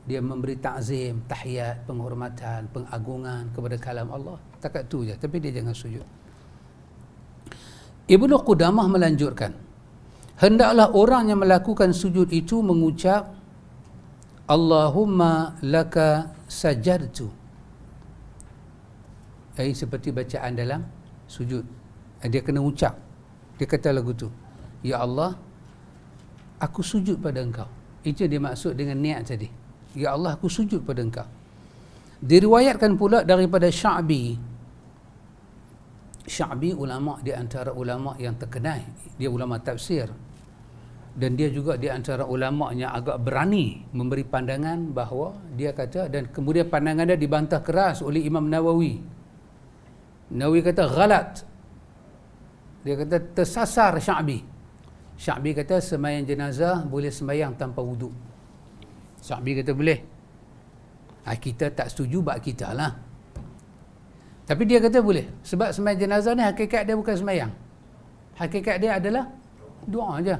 Dia memberi ta'zim, tahiyat, penghormatan, pengagungan kepada kalam Allah. Takat tu je, tapi dia jangan sujud. Ibnu Qudamah melanjutkan, hendaklah orang yang melakukan sujud itu mengucap Allahumma laka sajadtu. Seperti bacaan dalam sujud. Dia kena ucap. Dia kata lagu tu, ya Allah, aku sujud pada engkau. Itu dia maksud dengan niat tadi. Ya Allah, aku sujud pada engkau. Diriwayatkan pula daripada Sya'bi. Sya'bi ulama di antara ulama yang terkenal. Dia ulama tafsir. Dan dia juga di antara ulama yang agak berani memberi pandangan bahawa dia kata, dan kemudian pandangan dia dibantah keras oleh Imam Nawawi. Nawawi kata ghalat. Dia kata tersasar Sya'bi. Sya'bi kata sembahyang jenazah boleh sembahyang tanpa wuduk. Sya'bi kata boleh. Kita tak setuju bab kita lah. Tapi dia kata boleh. Sebab sembahyang jenazah ni hakikat dia bukan sembahyang. Hakikat dia adalah doa je.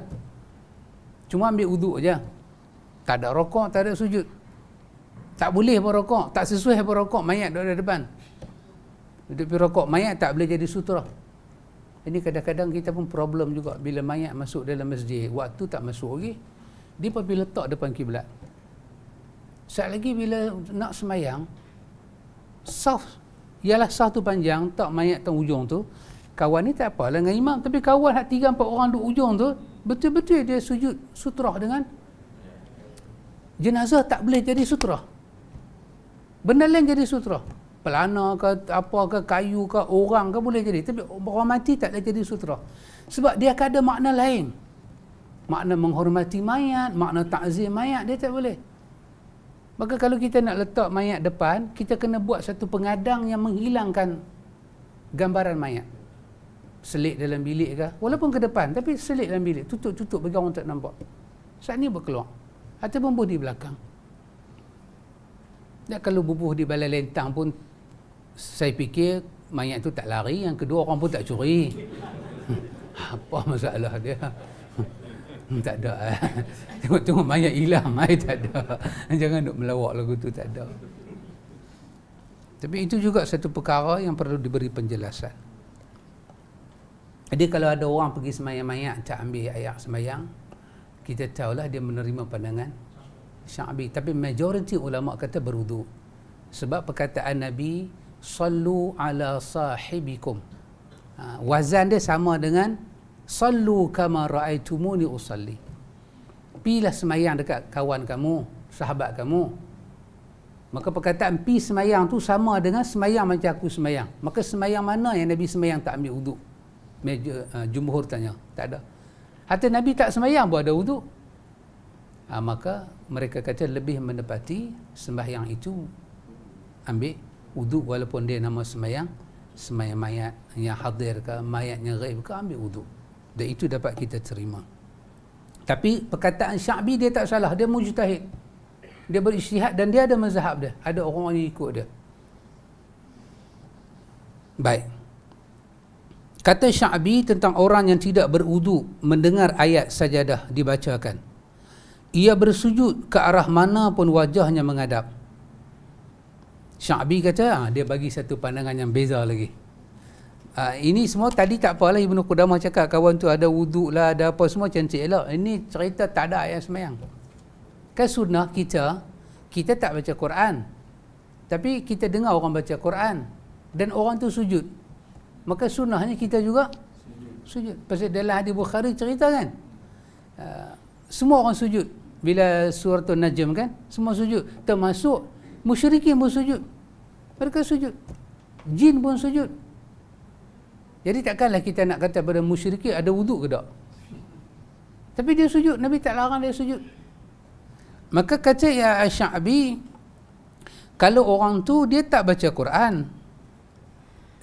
Cuma ambil wuduk je. Tak ada rokok, tak ada sujud. Tak boleh berrokok, tak sesuai berrokok, mayat duduk di depan. Duduk pergi rokok, mayat tak boleh jadi sutra. Ini kadang-kadang kita pun problem juga bila mayat masuk dalam masjid, waktu tak masuk lagi, dia pergi letak depan kiblat. Saat lagi bila nak semayang, saf, ialah saf tu panjang, tak mayat tang ujung tu, kawan ni tak apalah dengan imam, tapi kawan hak 3-4 orang duduk ujung tu, betul-betul dia sujud sutrah dengan jenazah, tak boleh jadi sutrah. Benda lain jadi sutrah. Pelana ke, apa ke, kayu ke, orang ke boleh jadi. Tapi orang mati tak boleh jadi sutrah. Sebab dia akan ada makna lain. Makna menghormati mayat, makna ta'zim mayat, dia tak boleh. Maka kalau kita nak letak mayat depan, kita kena buat satu pengadang yang menghilangkan gambaran mayat. Selit dalam bilik ke, walaupun ke depan, tapi selit dalam bilik, tutup bagi orang tak nampak. Saat ni berkeluar. Ataupun bubuh di belakang. Dan kalau bubuh di balai lentang pun, saya fikir mayat tu tak lari, yang kedua orang pun tak curi. Apa masalah dia? Tak ada. Tengok-tengok mayat hilang, tak ada. Jangan duk melawak lagu tu, tak ada. Tapi itu juga satu perkara yang perlu diberi penjelasan. Jadi kalau ada orang pergi sembahyang mayat, tak ambil ayat sembahyang, kita tahulah dia menerima pandangan Sya'bi. Tapi majoriti ulama kata berwuduk. Sebab perkataan Nabi, sallu ala sahibikum. Wazan dia sama dengan sallu kama ra'aitumuni usalli. Pilah sembahyang dekat kawan kamu, sahabat kamu. Maka perkataan pi sembahyang tu sama dengan sembahyang macam aku sembahyang. Maka sembahyang mana yang Nabi sembahyang tak ambil wuduk? Jumhur tanya, tak ada. Hatta Nabi tak sembahyang pun ada wuduk. Maka mereka kata lebih mendapati sembahyang itu ambil wuduk, walaupun dia nama sembahyang mayat yang hadir ke, mayat yang ghaib ke, ambil wuduk. Dan itu dapat kita terima. Tapi perkataan Sya'bi dia tak salah, dia mujtahid. Dia berijtihad dan dia ada mazhab dia. Ada orang yang ikut dia. Baik. Kata Sya'bi tentang orang yang tidak berwuduk mendengar ayat sajadah dibacakan, ia bersujud ke arah mana pun wajahnya menghadap. Sya'bi kata, dia bagi satu pandangan yang beza lagi. Ini semua tadi tak apalah, Ibnu Qudamah cakap kawan tu ada wuduk lah, ada apa semua cantik elok. Ini cerita tak ada ayat sembahyang. Kan sunnah kita tak baca Quran, tapi kita dengar orang baca Quran dan orang tu sujud. maka sunnahnya kita juga sujud. Pasal dalam hadis Bukhari cerita kan, semua orang sujud bila surah An-Najm kan, semua sujud, termasuk musyrikin pun sujud. Mereka sujud, jin pun sujud. Jadi takkanlah kita nak kata pada musyrikin ada wuduk ke tak? Tapi dia sujud, Nabi tak larang dia sujud. Maka kata ya Sya'bi, kalau orang tu dia tak baca Quran,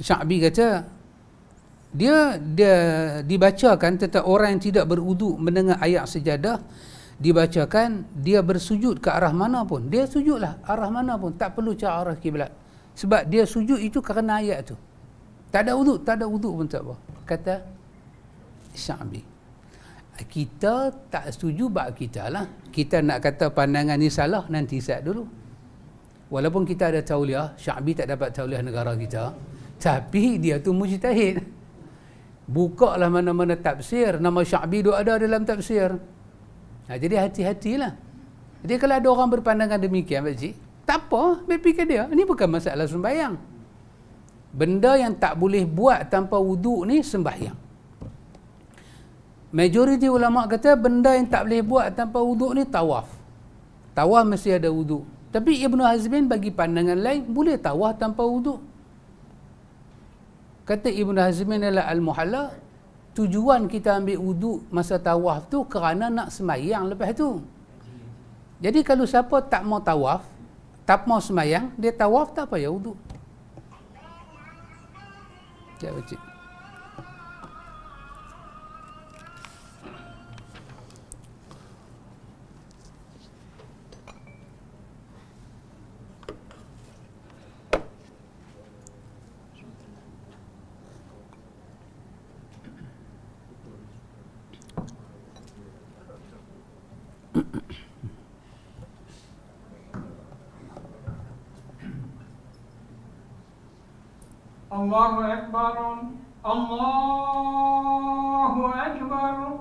Sya'bi kata dia dibacakan tentang orang yang tidak berwuduk mendengar ayat sejadah, dibacakan dia bersujud ke arah mana pun, dia sujudlah arah mana pun, tak perlu cara arah kiblat, sebab dia sujud itu kerana ayat tu. Tak ada wuduk pun tak apa, kata Sya'bi. Kita tak setuju bab kita lah. Kita nak kata pandangan ni salah, nanti sat dulu. Walaupun kita ada tauliah, Sya'bi tak dapat tauliah negara kita, tapi dia tu mujtahid. Buka lah mana-mana tafsir, nama Sya'bi tu ada dalam tafsir. Jadi hati-hatilah. Jadi kalau ada orang berpandangan demikian, pakcik, tak apa, fikir dia. Ini bukan masalah sembahyang. Benda yang tak boleh buat tanpa wuduk ni sembahyang. Majoriti ulama kata benda yang tak boleh buat tanpa wuduk ni tawaf. Tawaf mesti ada wuduk. Tapi Ibnu Hazmin bagi pandangan lain, boleh tawaf tanpa wuduk. Kata Ibnu Hazmin adalah Al-Muhalla, tujuan kita ambil wuduk masa tawaf tu kerana nak sembahyang lepas tu. Jadi kalau siapa tak mau tawaf, tak mau sembahyang, dia tawaf tak payah wuduk. Ya, pakcik. Allahu Akbar, Allahu Akbar,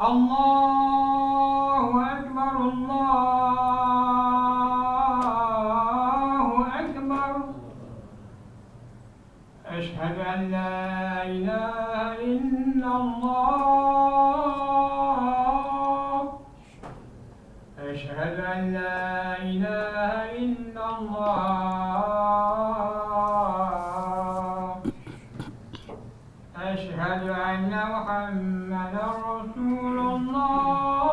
Allahu Akbar, Allahu Akbar. Ashhadu an la ilaha illallah. Ashhadu an la ilaha illallah. أشهد أن محمدا رسول الله.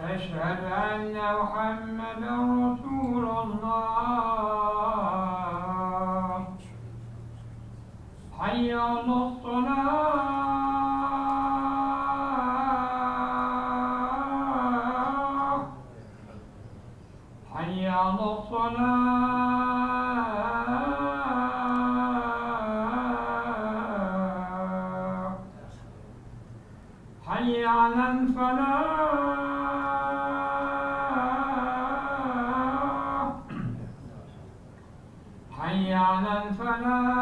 أشهد أن محمدا رسول الله. حي على الصلاة. حي على الصلاة. حي على الفلاح. حي على الفلاح.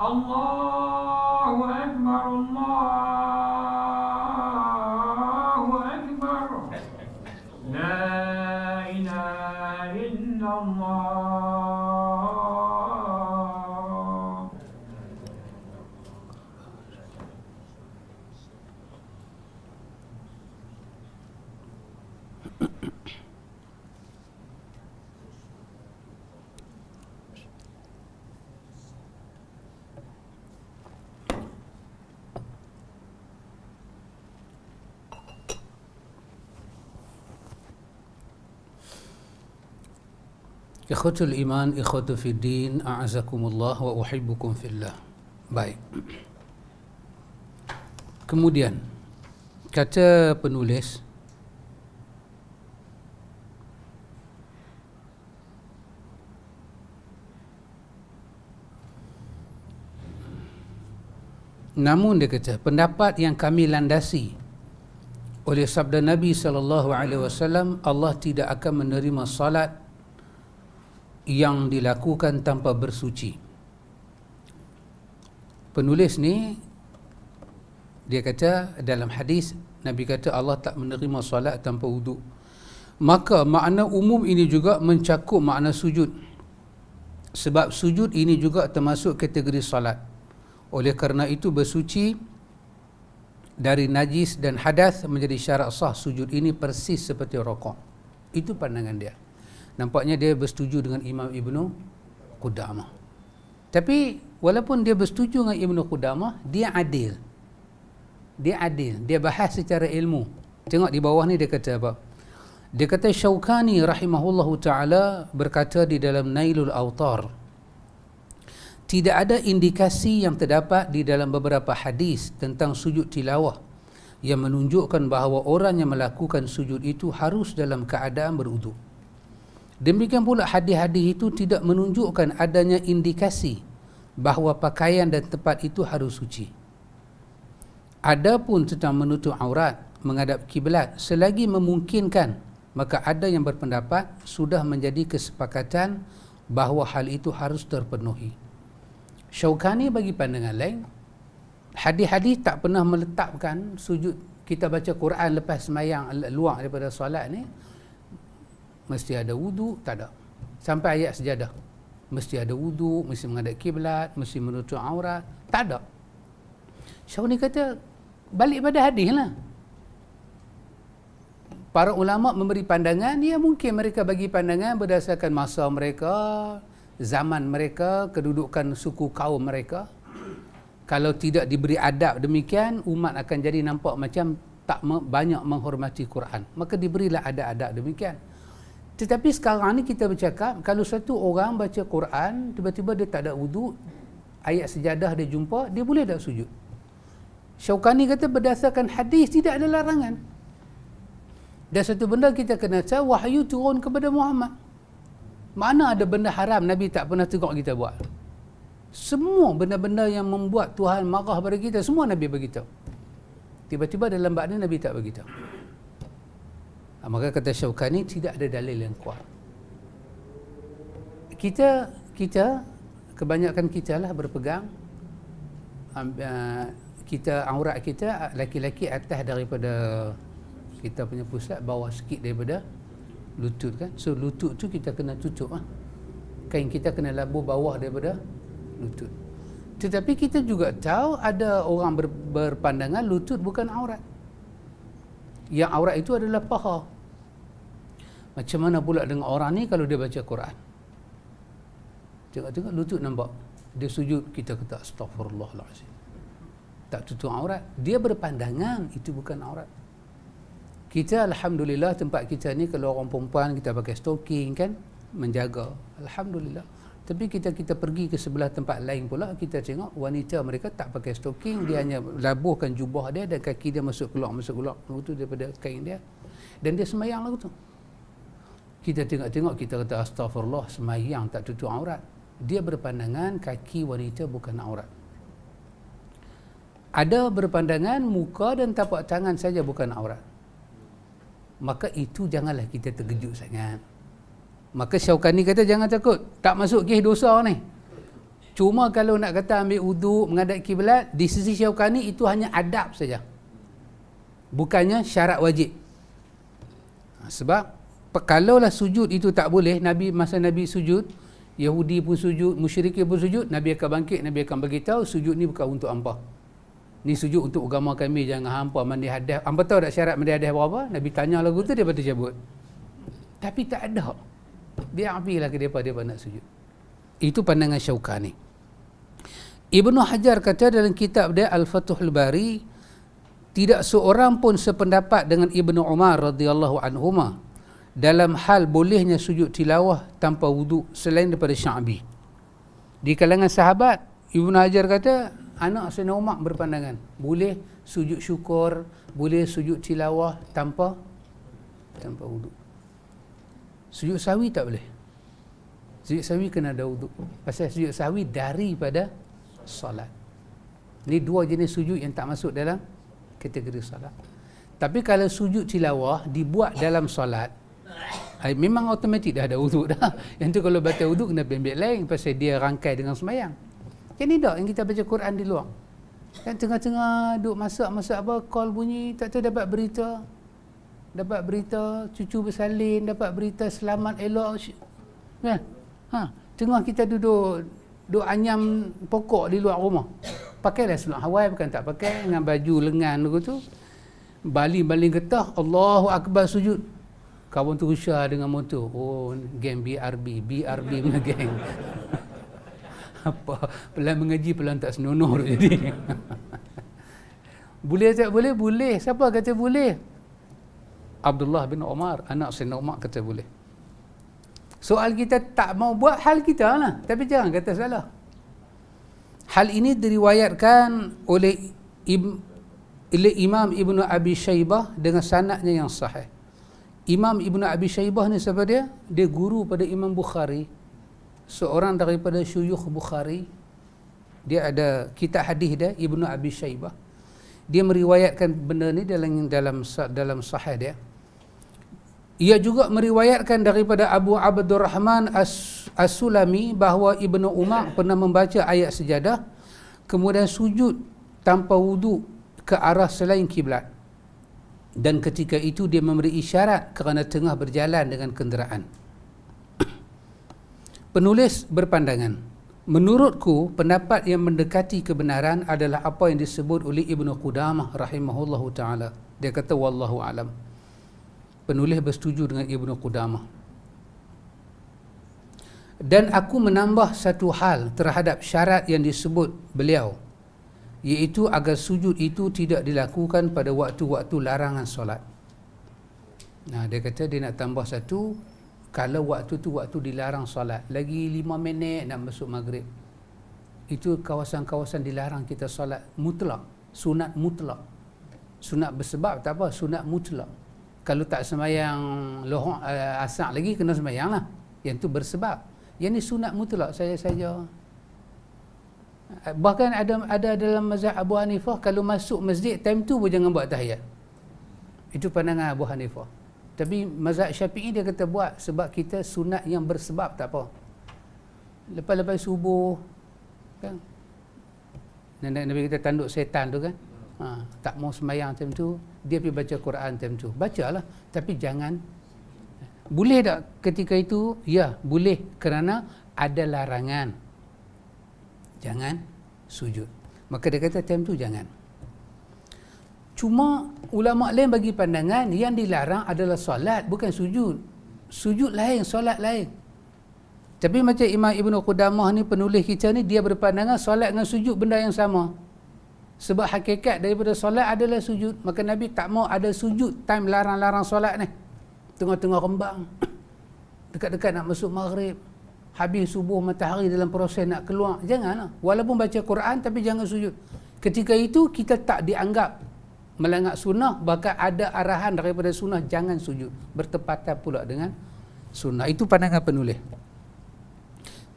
الله أكبر، الله أكبر. لا إله إلا الله. Ikhwatul iman, ikhwatu fiddin, a'azakumullah wa uhibbukum fillah. Baik. Kemudian kata penulis, namun dia kata pendapat yang kami landasi oleh sabda Nabi SAW, Allah tidak akan menerima salat yang dilakukan tanpa bersuci. Penulis ni Dia kata dalam hadis, Nabi kata Allah tak menerima solat tanpa wuduk. Maka makna umum ini juga mencakup makna sujud. Sebab sujud ini juga termasuk kategori solat. Oleh kerana itu bersuci dari najis dan hadas menjadi syarat sah sujud ini persis seperti rokok. Itu pandangan dia. Nampaknya dia bersetuju dengan Imam Ibnu Qudamah. Tapi walaupun dia bersetuju dengan Ibnu Qudamah, dia adil. Dia bahas secara ilmu. Tengok di bawah ni dia kata apa? Dia kata Syaukani rahimahullahu ta'ala berkata di dalam Nailul Awtar, tidak ada indikasi yang terdapat di dalam beberapa hadis tentang sujud tilawah yang menunjukkan bahawa orang yang melakukan sujud itu harus dalam keadaan berwuduk. Demikian pula hadis-hadis itu tidak menunjukkan adanya indikasi bahawa pakaian dan tempat itu harus suci. Adapun tentang menutup aurat, menghadap kiblat selagi memungkinkan, maka ada yang berpendapat sudah menjadi kesepakatan bahawa hal itu harus terpenuhi. Syaukani bagi pandangan lain, hadis-hadis tak pernah meletakkan sujud. Kita baca Quran lepas semayang luar daripada solat ni mesti ada wudu, tak ada. Sampai ayat sejadah mesti ada wudu, mesti menghadap kiblat, mesti menutup aurat, tak ada. Syaukani kata balik pada hadis lah. Para ulama memberi pandangan, ya mungkin mereka bagi pandangan berdasarkan masa mereka, zaman mereka, kedudukan suku kaum mereka. Kalau tidak diberi adab demikian, umat akan jadi nampak macam tak banyak menghormati Quran. Maka diberilah adab-adab demikian. Tetapi sekarang ni kita bercakap, kalau satu orang baca Quran, tiba-tiba dia tak ada wudu, ayat sejadah dia jumpa, dia boleh tak sujud? Syaukani kata berdasarkan hadis tidak ada larangan. Dan satu benda kita kena tahu, wahyu turun kepada Muhammad. Mana ada benda haram Nabi tak pernah tegur kita buat? Semua benda-benda yang membuat Tuhan marah pada kita, semua Nabi beritahu. Tiba-tiba dalam bab ni Nabi tak beritahu. Maka kata Syaukani tidak ada dalil yang kuat. Kita kebanyakan kita lah berpegang kita aurat kita laki-laki atas daripada kita punya pusat, bawah sikit daripada lutut kan. So lutut tu kita kena tutup lah. Kain kita kena labur bawah daripada lutut. Tetapi kita juga tahu ada orang berpandangan lutut bukan aurat. Yang aurat itu adalah paha. Macam mana pula dengan orang ni kalau dia baca Quran? Tengok-tengok lutut nampak. Dia sujud, kita kata astaghfirullahalazim. Tak tutup aurat. Dia berpandangan itu bukan aurat. Kita alhamdulillah tempat kita ni kalau orang perempuan kita pakai stocking kan, menjaga. Alhamdulillah. Tapi kita pergi ke sebelah tempat lain pula, kita tengok wanita mereka tak pakai stocking, dia hanya labuhkan jubah dia dan kaki dia masuk keluar itu daripada kain dia. Dan dia semayang lagu tu. Kita tengok kita kata astagfirullah, semayang tak tutup aurat. Dia berpandangan kaki wanita bukan aurat. Ada berpandangan muka dan tapak tangan saja bukan aurat. Maka itu janganlah kita terkejut sangat. Maka Syaukani kata jangan takut, tak masuk kes dosa ni. Cuma kalau nak kata ambil wudu, menghadap kiblat, di sisi Syaukani itu hanya adab saja. Bukannya syarat wajib. Sebab kalaulah sujud itu tak boleh, masa Nabi sujud, Yahudi pun sujud, musyrikin pun sujud, Nabi akan bangkit, Nabi akan beritahu sujud ni bukan untuk hampa. Ni sujud untuk agama kami, jangan hampa mandi hadas. Hampa tahu tak syarat mandi hadas berapa? Nabi tanya lagu tu, dia patut cabut. Tapi tak ada. Dia apilah ke dia nak sujud. Itu pandangan Syaukani. Ibnu Hajar kata dalam kitab dia Al-Fathul Bari, tidak seorang pun sependapat dengan Ibnu Umar radhiyallahu anhuma dalam hal bolehnya sujud tilawah tanpa wudu selain daripada Sya'bi. Di kalangan sahabat, Ibnu Hajar kata anak Sayyidina Umar berpandangan boleh sujud syukur, boleh sujud tilawah tanpa wudu. Sujud sahwi tak boleh. Sujud sahwi kena ada wudu. Pasal sujud sahwi daripada solat. Ini dua jenis sujud yang tak masuk dalam kategori solat. Tapi kalau sujud tilawah dibuat dalam solat, memang automatik dah ada wudu dah. Yang tu kalau batal wudu kena ambil lain pasal dia rangkai dengan semayang. Yang ni tak, yang kita baca Quran di luar. Kan tengah-tengah duk masak apa, call bunyi, tak tahu dapat berita cucu bersalin, dapat berita selamat elok kan. Tengah kita duduk anyam pokok di luar rumah, pakailah seluar Hawaii, bukan tak pakai, dengan baju lengan tu, baling getah, Allahu Akbar, sujud. Kawan tu Rusha dengan motor, geng BRB punya geng. Apa, pelan mengaji, pelan tak senonoh jadi. Boleh tak boleh? Boleh. Siapa kata boleh? Abdullah bin Umar, anak Sayyidina Umar, kata boleh. Soal kita tak mau buat, hal kita lah, tapi jangan kata salah. Hal ini diriwayatkan oleh Imam Ibnu Abi Shaybah dengan sanadnya yang sahih. Imam Ibnu Abi Shaybah ni siapa dia? Dia guru pada Imam Bukhari, seorang daripada syuyukh Bukhari. Dia ada kitab hadis dia, Ibnu Abi Shaybah. Dia meriwayatkan benda ni dalam sahih dia. Ia juga meriwayatkan daripada Abu Abdurrahman As-Sulami bahawa Ibnu Umar pernah membaca ayat sejadah kemudian sujud tanpa wudu ke arah selain kiblat. Dan ketika itu dia memberi isyarat kerana tengah berjalan dengan kenderaan. Penulis berpandangan, menurutku pendapat yang mendekati kebenaran adalah apa yang disebut oleh Ibnu Qudamah rahimahullahu ta'ala. Dia kata wallahu alam. Penulis bersetuju dengan Ibnu Qudamah. Dan aku menambah satu hal terhadap syarat yang disebut beliau, iaitu agar sujud itu tidak dilakukan pada waktu-waktu larangan solat. Nah, dia kata dia nak tambah satu, kalau waktu tu waktu dilarang solat, lagi 5 minit nak masuk maghrib, itu kawasan-kawasan dilarang kita solat mutlak, sunat mutlak. Sunat bersebab tak apa, sunat mutlak. Kalau tak sembahyang lohor asar lagi kena sembahyang lah, yang tu bersebab. Yang ni sunat mutlak saja. Bahkan ada dalam mazhab Abu Hanifah, kalau masuk masjid time tu pun jangan buat tahiyat. Itu pandangan Abu Hanifah. Tapi mazhab Syafi'i dia kata buat, sebab kita sunat yang bersebab, tak apa. Lepas subuh kan, Nabi kita tanduk setan tu kan, tak mau sembahyang time tu, dia pergi baca Quran time tu, bacalah, tapi jangan. Boleh tak ketika itu? Ya, boleh, kerana ada larangan, jangan sujud. Maka dia kata time tu jangan. Cuma ulama lain bagi pandangan yang dilarang adalah solat, bukan sujud. Sujud lain, solat lain. Tapi macam Imam Ibnu Qudamah ni, penulis kita ni, dia berpandangan solat dengan sujud benda yang sama. Sebab hakikat daripada solat adalah sujud. Maka Nabi tak mau ada sujud time larang-larang solat ni. Tengah-tengah rembang, dekat-dekat nak masuk maghrib, habis subuh matahari dalam proses nak keluar, janganlah. Walaupun baca Quran tapi jangan sujud. Ketika itu kita tak dianggap melanggar sunnah, bahkan ada arahan daripada sunnah jangan sujud, bertepatan pula dengan sunnah. Itu pandangan penulis.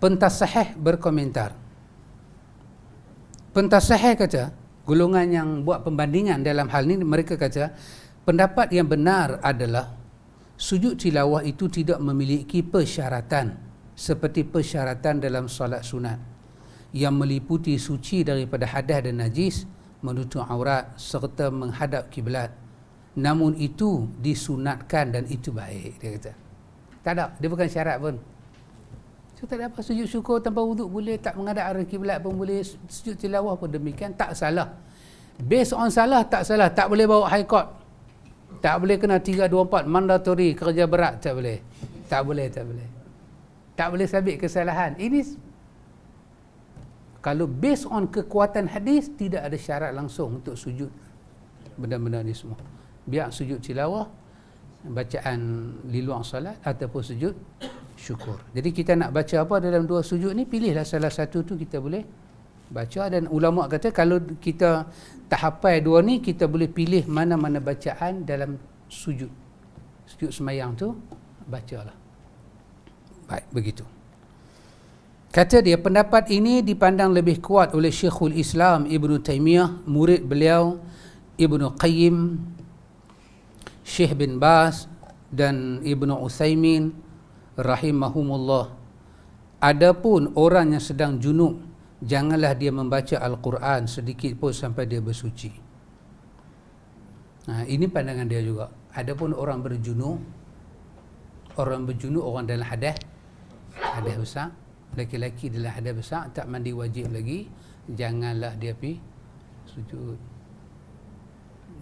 Pentasahih berkomentar. Pentasahih kata, golongan yang buat pembandingan dalam hal ini, mereka kata pendapat yang benar adalah sujud tilawah itu tidak memiliki persyaratan seperti persyaratan dalam solat sunat yang meliputi suci daripada hadas dan najis, menutup aurat serta menghadap kiblat. Namun itu disunatkan dan itu baik, dia kata. Tak ada, dia bukan syarat pun. So tak ada apa, sujud syukur tanpa wuduk boleh, tak menghadap arah kiblat pun boleh, sujud tilawah pun demikian, tak salah. Based on salah, tak salah, tak boleh bawa high court. Tak boleh kena 324 mandatory, kerja berat, tak boleh. Tak boleh sabit kesalahan. Ini kalau based on kekuatan hadis, tidak ada syarat langsung untuk sujud benda-benda ni semua. Biar sujud tilawah, bacaan di luar salat, ataupun sujud syukur. Jadi kita nak baca apa dalam dua sujud ni, pilihlah salah satu tu kita boleh baca. Dan ulama kata kalau kita tak hafal dua ni, kita boleh pilih mana-mana bacaan dalam sujud sembahyang tu, bacalah. Baik, begitu. Kata dia, pendapat ini dipandang lebih kuat oleh Syekhul Islam Ibnu Taimiyah, murid beliau Ibnu Qayyim, Syekh bin Baz dan Ibnu Utsaimin rahimahumullah. Adapun orang yang sedang junub janganlah dia membaca Al-Quran sedikit pun sampai dia bersuci. Ini pandangan dia juga. Adapun orang berjunub orang dalam hadas besar, laki-laki dalam hadas besar tak mandi wajib lagi, janganlah dia pergi sujud.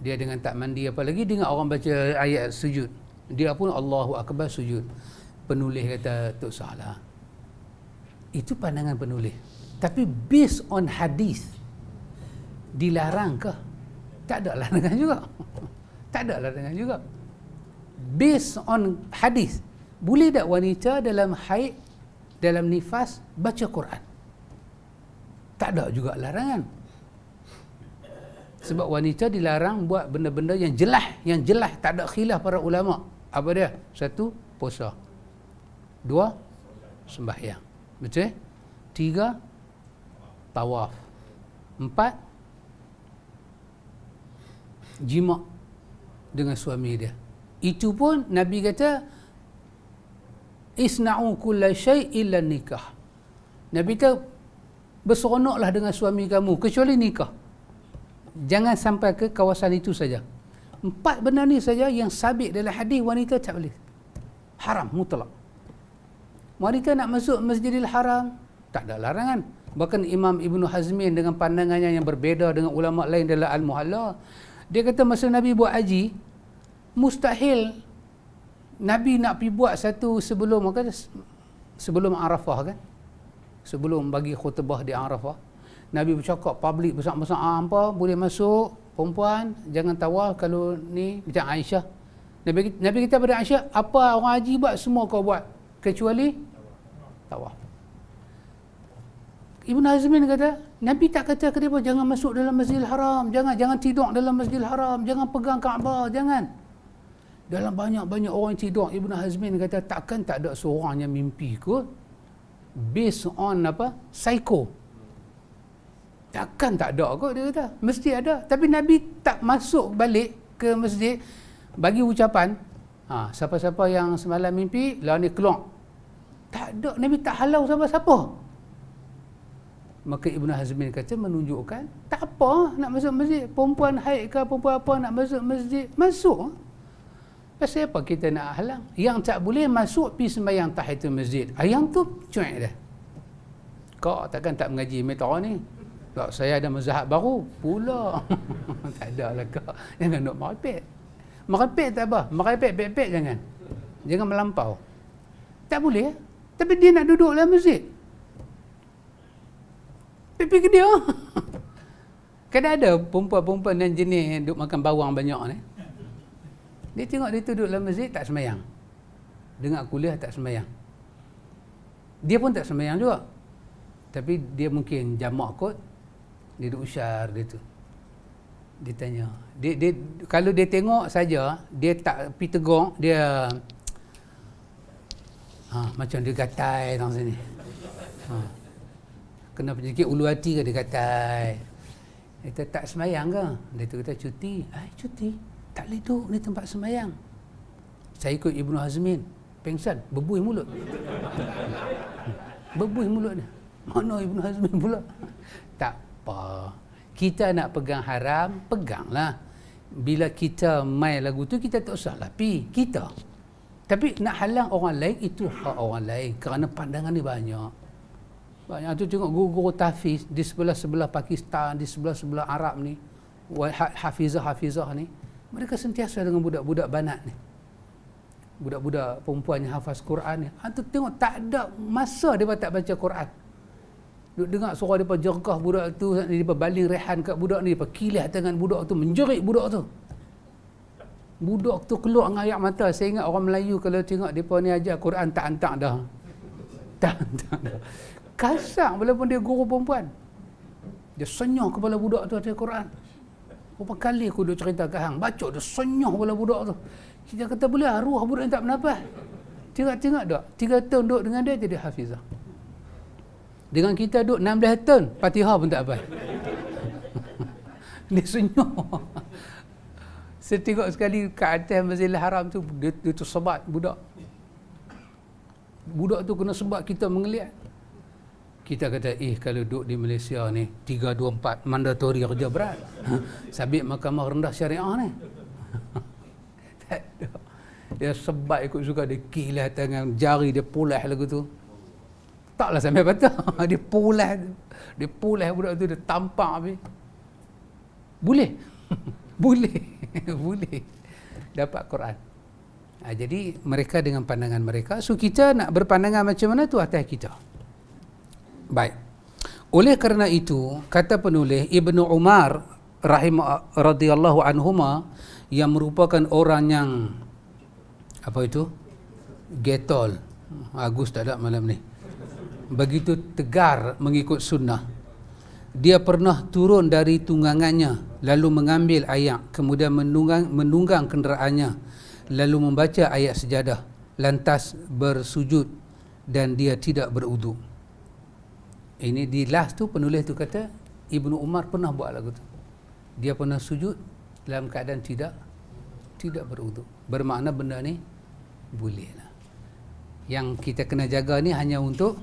Dia dengan tak mandi, apalagi dengan orang baca ayat sujud, dia pun Allahu Akbar sujud. Penulis kata tak salah. Itu pandangan penulis. Tapi based on hadis, dilarang ke? Tak ada larangan juga. Tak ada larangan juga. Based on hadis, boleh tak wanita dalam haid, dalam nifas baca Quran? Tak ada juga larangan. Sebab wanita dilarang buat benda-benda yang jelas tak ada khilaf para ulama. Apa dia? 1, puasa. 2, sembahyang. Betul? 3, tawaf. 4, jima' dengan suami dia. Itu pun Nabi kata isna'u kulla syai' illa nikah. Nabi kata berseronoklah dengan suami kamu kecuali nikah. Jangan sampai ke kawasan itu saja. 4 benda ni saja yang sabit dalam hadis, wanita tak boleh. Haram mutlak. Wanita nak masuk Masjidil Haram tak ada larangan. Bahkan Imam Ibn Hazmin dengan pandangannya yang berbeza dengan ulama lain dalam Al-Muhalla, dia kata masa Nabi buat haji, mustahil Nabi nak pergi buat satu sebelum Arafah kan, sebelum bagi khutbah di Arafah, Nabi bercakap publik besar-besar, apa boleh masuk perempuan, jangan tawaf kalau ni, macam Aisyah. Nabi kata pada Aisyah, apa orang haji buat semua kau buat kecuali tawaf. Ibn Hazmin kata, Nabi tak kata ke dia jangan masuk dalam Masjidil Haram, jangan tidur dalam Masjidil Haram, jangan pegang Kaabah, jangan. Dalam banyak-banyak orang yang tidur, Ibn Hazmin kata takkan tak ada seorang yang mimpi kot based on psycho. Takkan tak ada kot, dia kata. Mesti ada. Tapi Nabi tak masuk balik ke masjid bagi ucapan, siapa-siapa yang semalam mimpi, lah ni keluar. Tak ada. Nabi tak halau siapa-siapa. Maka Ibn Hazmin kata menunjukkan tak apa nak masuk masjid. Perempuan haid ke perempuan apa nak masuk masjid, masuk. Pasal apa kita nak halang? Yang tak boleh masuk pergi sembahyang tahiyatul masjid. Yang tu cuek dah. Kau takkan tak mengaji metode ni? Tak, saya ada mazhab baru pula. Tak ada lah kau. Jangan nak merepek. Merepek tak apa. Merepek pek-pek jangan. Jangan melampau. Tak boleh. Tapi dia nak duduk dalam masjid. Pergi ke dia. Kadang ada perempuan-perempuan dan jenis duduk makan bawang banyak ni. Dia tengok dia duduk dalam masjid tak sembahyang. Dengar kuliah tak sembahyang. Dia pun tak sembahyang juga. Tapi dia mungkin jamak kot. Dia duduk usyar dia tu. Dia tanya. Dia kalau dia tengok saja, dia tak pergi tegur, dia macam dia gatai dalam sini. Kena penyakit ulu hati ke dia gatai. Dia kata tak sembahyang ke? Dia tu kata cuti. Cuti. Tak boleh duduk ni tempat sembahyang. Saya ikut Ibn Hazmin. Pengsan. Berbuih mulut. Berbuih mulut dia. Mana Ibn Hazmin pula? Tak apa. Kita nak pegang haram, peganglah. Bila kita main lagu tu, kita tak usahlah pi. Kita. Tapi nak halang orang lain, itu hak orang lain. Kerana pandangan ni banyak. Banyak tu tengok guru-guru tahfiz di sebelah-sebelah Pakistan, di sebelah-sebelah Arab ni, hafizah-hafizah ni, mereka sentiasa dengan budak-budak banat ni. Budak-budak perempuan yang hafaz Quran ni. Tu tengok tak ada masa dia tak baca Quran. Duk dengar suara dia jerkah budak tu, dia baling rehan kat budak ni, dia kilah tangan budak tu, menjerit budak tu. Budak tu keluar dengan air mata. Saya ingat orang Melayu kalau tengok depa ni ajar Quran tak antak dah. Tak antak dah. Kasar walaupun dia guru perempuan. Dia senyah kepala budak tu atas Quran. Berapa kali aku duk cerita ke hang, baca dia senyah kepala budak tu. Kita kata boleh arwah budak yang tak bernafas. Tengok tak? 3 tahun duduk dengan dia jadi hafizah. Dengan kita duduk 16 tahun, Fatihah pun tak hafal. Dia senyum. Saya tengok sekali kat atas Masjidil Haram tu, dia tu sebat budak. Budak tu kena sebat kita mengeliat. Kita kata, kalau duduk di Malaysia ni 324 mandatori kerja berat. Sabit mahkamah rendah syariah ni. Tak ada. Dia sebat ikut suka, dia kilah tangan jari dia pulas lagu tu. Taklah sampai patah. Dia pulas budak tu, dia tampak habis. Boleh. Boleh dapat Quran. Jadi mereka dengan pandangan mereka. So kita nak berpandangan macam mana tu atas kita. Baik. Oleh kerana itu, kata penulis Ibnu Umar radhiyallahu anhuma, yang merupakan orang yang getol. Agus tak ada malam ni. Begitu tegar mengikut sunnah. Dia pernah turun dari tunggangannya, lalu mengambil ayat, kemudian menunggang kenderaannya, lalu membaca ayat sejadah, lantas bersujud dan dia tidak berwudu. Ini di last tu penulis tu kata Ibnu Umar pernah buat lagu tu. Dia pernah sujud dalam keadaan tidak berwudu. Bermakna benda ni boleh lah. Yang kita kena jaga ni hanya untuk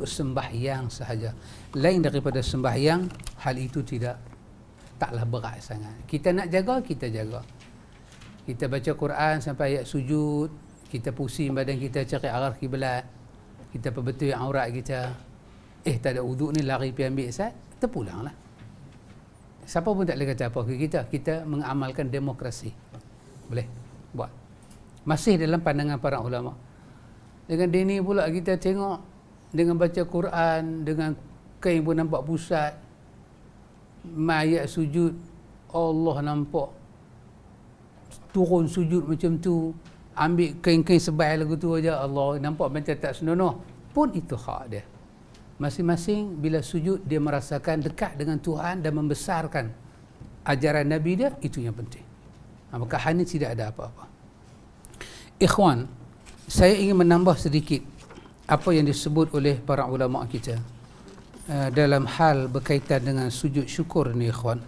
sembahyang sahaja. Lain daripada sembahyang, hal itu taklah berat sangat. Kita nak jaga, kita jaga. Kita baca Quran sampai ayat sujud, kita pusing badan kita cari arah kiblat, kita perbetul aurat kita. Tak ada wuduk ni, lari pergi ambil sat, terpulanglah. Siapa pun tak boleh kata apa ke kita. Kita mengamalkan demokrasi. Boleh buat. Masih dalam pandangan para ulama. Dengan dini pula kita tengok, dengan baca Quran, dengan kain pun nampak pusat, ayat sujud, Allah nampak turun sujud macam tu, ambil kain-kain sebai lagu tu aja, Allah nampak macam tak senonoh. Pun itu hak dia. Masing-masing bila sujud dia merasakan dekat dengan Tuhan dan membesarkan ajaran Nabi dia, itu yang penting. Maka hanya tidak ada apa-apa. Ikhwan, saya ingin menambah sedikit apa yang disebut oleh para ulama kita dalam hal berkaitan dengan sujud syukur ni, ikhwan.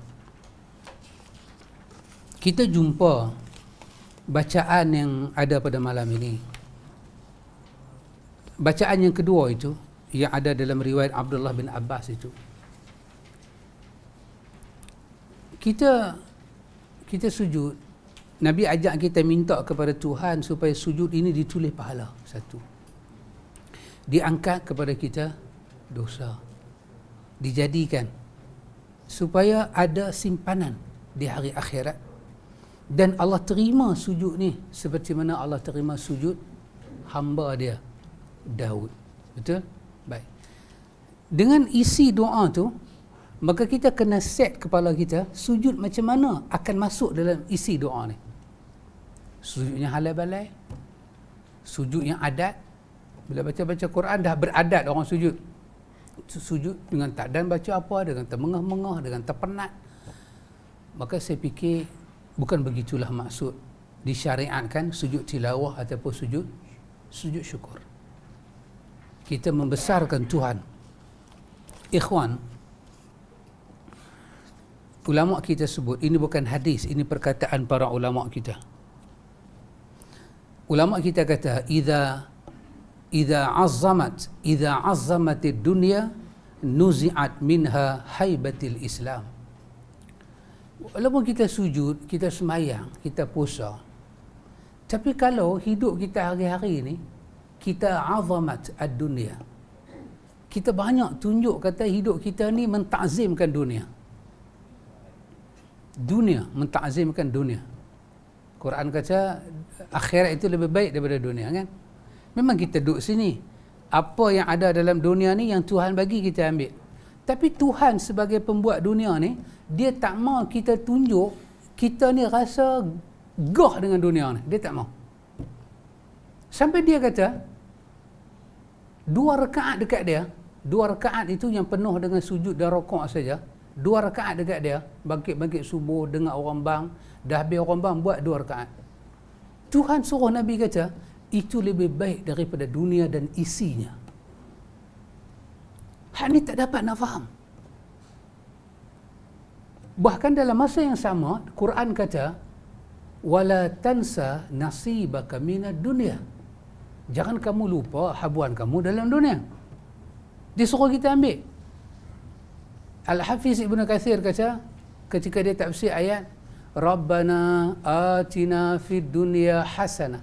Kita jumpa bacaan yang ada pada malam ini. Bacaan yang kedua itu yang ada dalam riwayat Abdullah bin Abbas itu. Kita sujud, Nabi ajak kita minta kepada Tuhan supaya sujud ini ditulis pahala. Satu, diangkat kepada kita dosa, dijadikan supaya ada simpanan di hari akhirat, dan Allah terima sujud ni seperti mana Allah terima sujud hamba dia Daud. Betul? Baik. Dengan isi doa tu, maka kita kena set kepala kita, sujud macam mana akan masuk dalam isi doa ni. Sujud yang halal balai, sujud yang adat. Bila baca-baca Quran dah beradat orang sujud. Sujud dengan tak dan baca apa, dengan termengah-mengah, dengan terpenat. Maka saya fikir bukan begitulah maksud disyariatkan sujud tilawah ataupun sujud syukur. Kita membesarkan Tuhan. Ikhwan, ulama kita sebut, ini bukan hadis, ini perkataan para ulama kita. Ulama kita kata, idza azzamatid dunya nuzi'at minha haibatil Islam. Walaupun kita sujud, kita semayang, kita puasa, tapi kalau hidup kita hari-hari ni kita azamat ad-dunya, kita banyak tunjuk kata hidup kita ni mentakzimkan dunia, mentakzimkan dunia. Quran kata akhirat itu lebih baik daripada dunia, kan? Memang kita duduk sini, apa yang ada dalam dunia ni yang Tuhan bagi kita ambil. Tapi Tuhan sebagai pembuat dunia ni, dia tak mau kita tunjuk kita ni rasa gah dengan dunia ni. Dia tak mau. Sampai dia kata 2 rakaat dekat dia, 2 rakaat itu yang penuh dengan sujud dan rakaat saja. 2 rakaat dekat dia, bangkit-bangkit subuh, dengar orang bang, dah habis orang bang, buat 2 rakaat. Tuhan suruh Nabi kata, itu lebih baik daripada dunia dan isinya. Hal ni tak dapat nak faham. Bahkan dalam masa yang sama, Quran kata, wala tansa nasibaka minad dunya. Jangan kamu lupa habuan kamu dalam dunia. Dia suruh kita ambil. Al-Hafiz Ibn Katsir kata ketika dia tafsir ayat Rabbana atina fid dunya hasanah.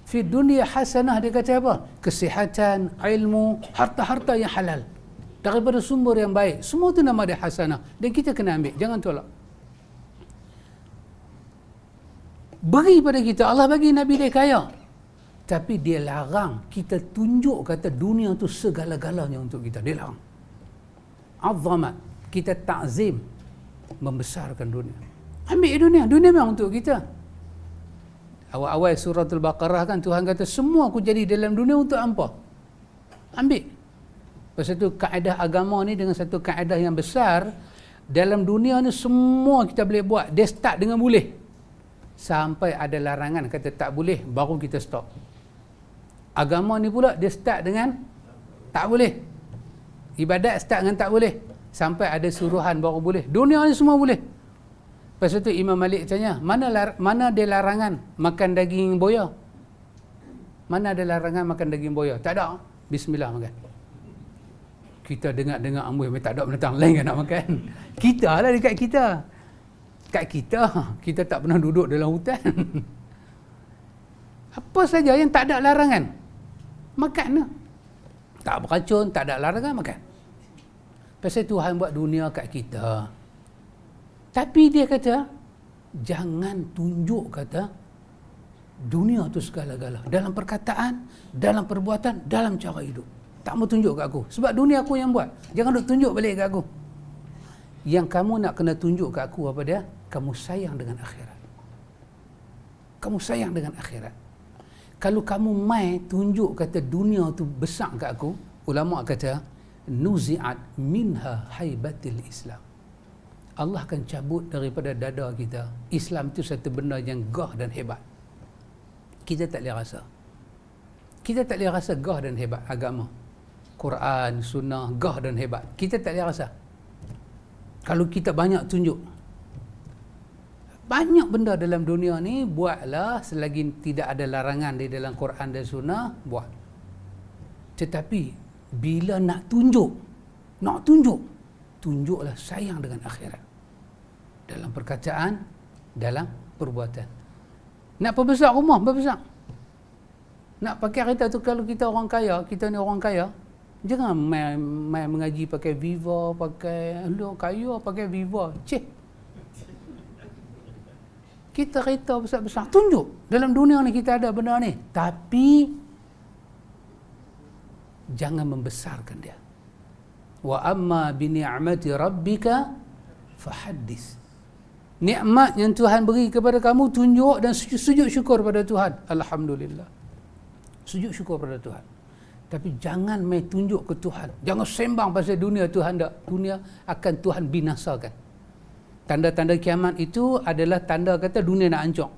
Fid dunya hasanah, dia kata apa? Kesihatan, ilmu, harta-harta yang halal daripada sumber yang baik. Semua tu nama dia hasanah. Dan kita kena ambil, jangan tolak. Beri pada kita, Allah bagi Nabi dia kaya. Tapi dia larang kita tunjuk kata dunia tu segala-galanya untuk kita. Dia larang. Azzamat, kita ta'zim, membesarkan dunia. Ambil dunia, dunia memang untuk kita. Awal-awal suratul Baqarah kan Tuhan kata semua aku jadi dalam dunia untuk apa? Ambil. Pasal tu kaedah agama ni dengan satu kaedah yang besar, dalam dunia ni semua kita boleh buat. Dia start dengan boleh. Sampai ada larangan kata tak boleh, baru kita stop. Agama ni pula dia start dengan tak boleh. Ibadat start dengan tak boleh. Sampai ada suruhan baru boleh. Dunia ni semua boleh. Lepas tu Imam Malik tanya, mana ada larangan makan daging boya? Mana ada larangan makan daging boya? Tak ada. Bismillah makan. Kita dengar-dengar amboi, tak ada binatang lain kan nak makan. Kita lah dekat kita. Kat kita tak pernah duduk dalam hutan. Apa saja yang tak ada larangan, makan lah. Tak beracun, tak ada larangan, makan. Pasal Tuhan buat dunia kat kita. Tapi dia kata, jangan tunjuk kata dunia tu segala-gala. Dalam perkataan, dalam perbuatan, dalam cara hidup. Tak mau tunjuk kat aku. Sebab dunia aku yang buat. Jangan duk tunjuk balik kat aku. Yang kamu nak kena tunjuk kat aku apa dia? Kamu sayang dengan akhirat. Kamu sayang dengan akhirat. Kalau kamu mai tunjuk kata dunia tu besar kat aku, ulama kata nuzi'at minha haibatil Islam. Allah akan cabut daripada dada kita. Islam itu satu benda yang gah dan hebat. Kita tak boleh rasa. Kita tak boleh rasa gah dan hebat agama. Quran, sunnah, gah dan hebat. Kita tak boleh rasa. Kalau kita banyak tunjuk. Banyak benda dalam dunia ni, buatlah selagi tidak ada larangan di dalam Quran dan sunnah, buat. Tetapi, bila nak tunjuk, tunjuklah sayang dengan akhirat. Dalam perkataan, dalam perbuatan. Nak perbesar rumah, berbesar. Nak pakai kereta tu, kalau kita orang kaya, kita ni orang kaya, jangan main mengaji pakai Viva, pakai kaya pakai Viva. Kita kereta besar-besar, tunjuk dalam dunia ni kita ada benda ni, tapi jangan membesarkan dia. Wa amma bi ni'mati rabbika fahaddis. Nikmat yang Tuhan beri kepada kamu, tunjuk dan sujud syukur pada Tuhan. Alhamdulillah. Sujud syukur pada Tuhan. Tapi jangan main tunjuk ke Tuhan. Jangan sembang pasal dunia. Tuhan tak. Dunia akan Tuhan binasakan. Tanda-tanda kiamat itu adalah tanda kata dunia nak hancur.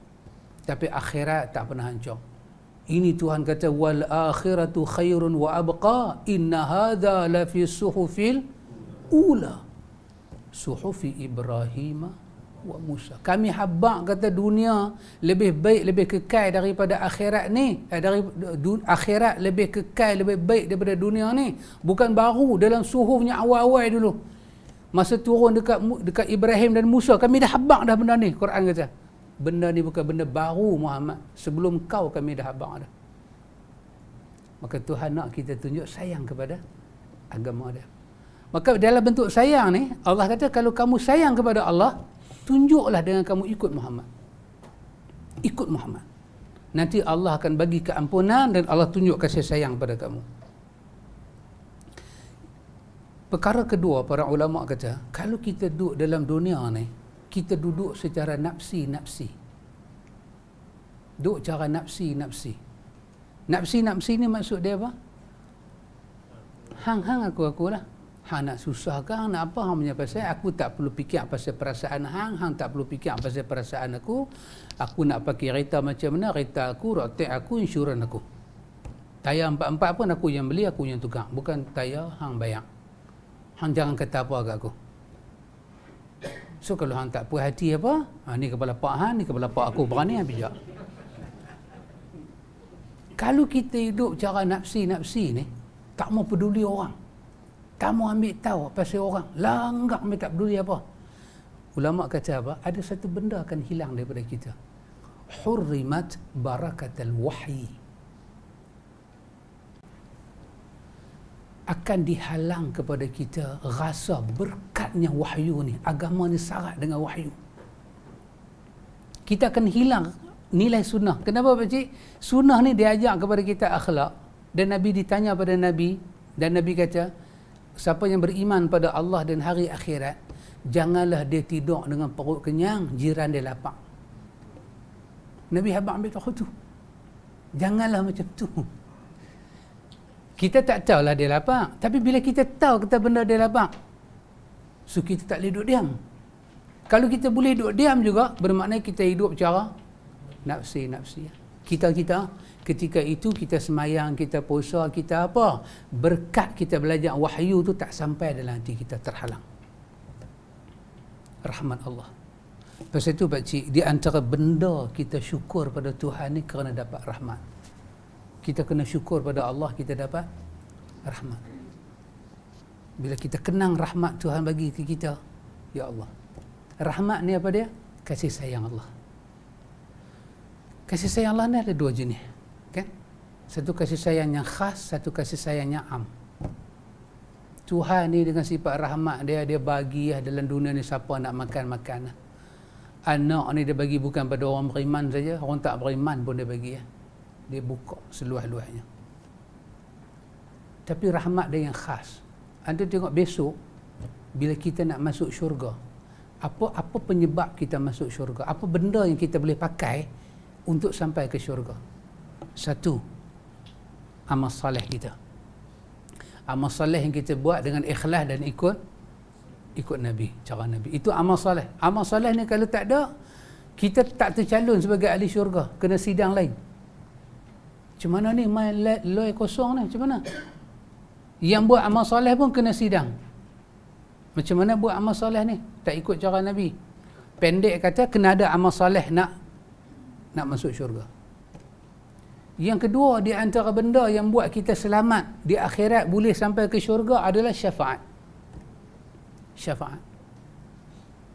Tapi akhirat tak pernah hancur. Ini Tuhan kata wal akhiratu khairun wa abqa inna hadha la fi suhufil ula suhufi Ibrahim wa Musa. Kami habaq kata dunia lebih baik, lebih kekal daripada akhirat ni. Akhirat lebih kekal, lebih baik daripada dunia ni. Bukan baru dalam suhufnya awal-awal dulu. Masa turun dekat Ibrahim dan Musa, kami dah habaq dah benda ni. Quran kata, benda ni bukan benda baru Muhammad. Sebelum kau kami dah habaq dah. Maka Tuhan nak kita tunjuk sayang kepada agama dia. Maka dalam bentuk sayang ni, Allah kata kalau kamu sayang kepada Allah, tunjuklah dengan kamu ikut Muhammad. Ikut Muhammad. Nanti Allah akan bagi keampunan dan Allah tunjuk kasih sayang pada kamu. Perkara kedua, para ulama kata, kalau kita duduk dalam dunia ni, kita duduk secara nafsi-nafsi. Duduk cara nafsi-nafsi. Nafsi-nafsi ni maksud dia apa? Hang-hang aku-akulah. Hang nak susah ke, hang nak apa, hang punya pasal. Aku tak perlu fikir pasal perasaan hang, hang tak perlu fikir pasal perasaan aku. Aku nak pakai kereta macam mana, kereta aku, rotek aku, insurans aku. Tayar 4-4 pun aku yang beli, aku yang tukar. Bukan tayar, hang bayar. Hang jangan kata apa kat aku. So kalau hang tak puas hati apa, ni kepala pak hang, ni kepala pak aku, berani hang bijak. Kalau kita hidup cara nafsi-nafsi ni, tak mau peduli orang. Kamu ambil tahu pasal orang, langgak ambil tak peduli apa. Ulama kata apa? Ada satu benda akan hilang daripada kita. Hurrimat barakatul wahyi. Akan dihalang kepada kita rasa berkatnya wahyu ni. Agama ni syarat dengan wahyu. Kita akan hilang nilai sunnah. Kenapa pakcik? Sunnah ni diajak kepada kita akhlak. Dan Nabi ditanya pada Nabi, dan Nabi kata, siapa yang beriman pada Allah dan hari akhirat, janganlah dia tidur dengan perut kenyang, jiran dia lapar. Nabi habaq ambil tahu tu. Janganlah macam tu. Kita tak tahulah dia lapar, tapi bila kita tahu kata benda dia lapar, so kita tak boleh duduk diam. Kalau kita boleh duduk diam juga, bermakna kita hidup cara nafsi. Kita ketika itu kita semayang, kita puasa, kita apa, berkat kita belajar wahyu tu tak sampai dalam hati kita, terhalang. Rahmat Allah. Pasal itu pakcik, di antara benda kita syukur pada Tuhan ni kerana dapat rahmat. Kita kena syukur pada Allah kita dapat rahmat. Bila kita kenang rahmat Tuhan bagi ke kita, ya Allah. Rahmat ni apa dia? Kasih sayang Allah. Kasih sayang Allah ni ada dua jenis, kan? Satu kasih sayang yang khas, satu kasih sayang yang am. Tuhan ni dengan sifat rahmat dia bagi dalam dunia ni siapa nak makan. Anak ni dia bagi bukan pada orang beriman saja, orang tak beriman pun dia bagi. Dia buka seluas-luasnya. Tapi rahmat dia yang khas. Anda tengok besok bila kita nak masuk syurga, apa penyebab kita masuk syurga? Apa benda yang kita boleh pakai untuk sampai ke syurga? Satu, amal soleh kita. Amal soleh yang kita buat dengan ikhlas dan ikut Nabi, cara Nabi. Itu amal soleh. Amal soleh ni kalau tak ada, kita tak tercalon sebagai ahli syurga, kena sidang lain. Macam mana ni main loy kosong ni, macam mana? Yang buat amal soleh pun kena sidang. Macam mana buat amal soleh ni? Tak ikut cara Nabi. Pendek kata kena ada amal soleh nak masuk syurga. Yang kedua, di antara benda yang buat kita selamat di akhirat boleh sampai ke syurga adalah syafaat.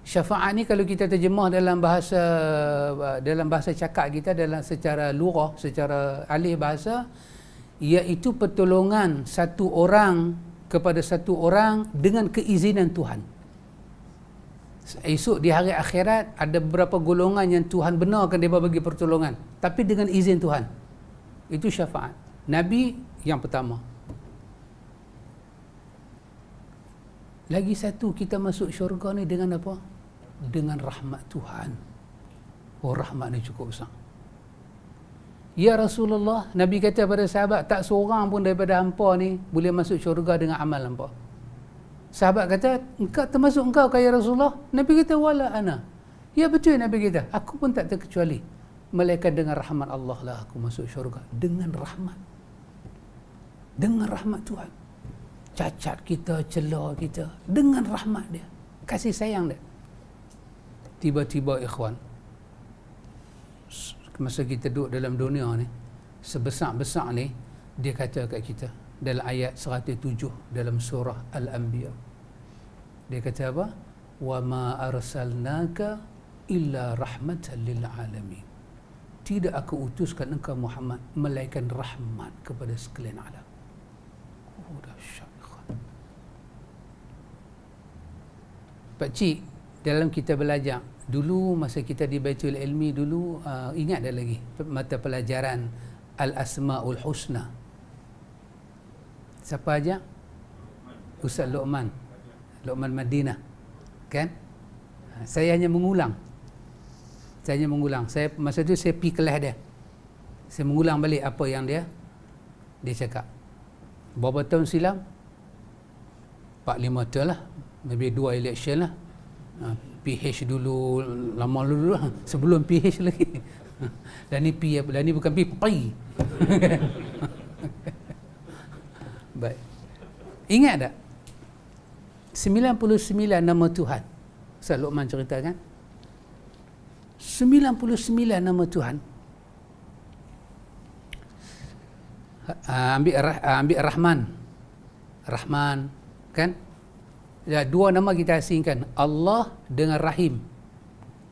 Syafaat ni kalau kita terjemah dalam bahasa cakap kita, dalam secara lurah, secara alih bahasa, iaitu pertolongan satu orang kepada satu orang dengan keizinan Tuhan. Esok di hari akhirat ada beberapa golongan yang Tuhan benarkan dia bagi pertolongan, tapi dengan izin Tuhan. Itu syafaat. Nabi yang pertama. Lagi satu, kita masuk syurga ni dengan apa? Dengan rahmat Tuhan. Oh, rahmat ni cukup besar. Ya Rasulullah, Nabi kata pada sahabat, tak seorang pun daripada hampa ni boleh masuk syurga dengan amal hampa. Sahabat kata, engkau termasuk engkau kaya Rasulullah? Nabi kata, wala ana. Ya betul, Nabi kata, aku pun tak terkecuali. Melainkan dengan rahmat Allah lah aku masuk syurga. Dengan rahmat. Dengan rahmat Tuhan. Cacat kita, celah kita, dengan rahmat dia, kasih sayang dia. Tiba-tiba ikhwan, masa kita duduk dalam dunia ni, sebesar-besar ni, dia kata kat kita dalam ayat 107 dalam surah Al-Anbiya, dia kata apa? Wa ma arsalnaka illa rahmatan lil alamin. Tidak aku utuskan engkau Muhammad melainkan rahmat kepada sekalian alam. Oh, dahsyat. Pakcik, dalam kita belajar dulu masa kita di Baitul Ilmi dulu, ingat dah lagi mata pelajaran Al-Asma'ul Husna. Siapa aja? Ustaz Luqman Madinah, kan? Saya hanya mengulang. Saya masa tu saya pergi kelas dia. Saya mengulang balik apa yang dia cakap. Berapa tahun silam? 4-5 tahun lah. Maybe 2 election lah. PH dulu, lama dulu lah. Sebelum PH lagi. Dan ni P, dan ni bukan P. Baik. Ingat tak? 99 nama Tuhan. Ustaz Luqman ceritakan. 99 nama Tuhan. Ambil Rahman. Kan? Ya, dua nama kita asingkan. Allah dengan Rahim.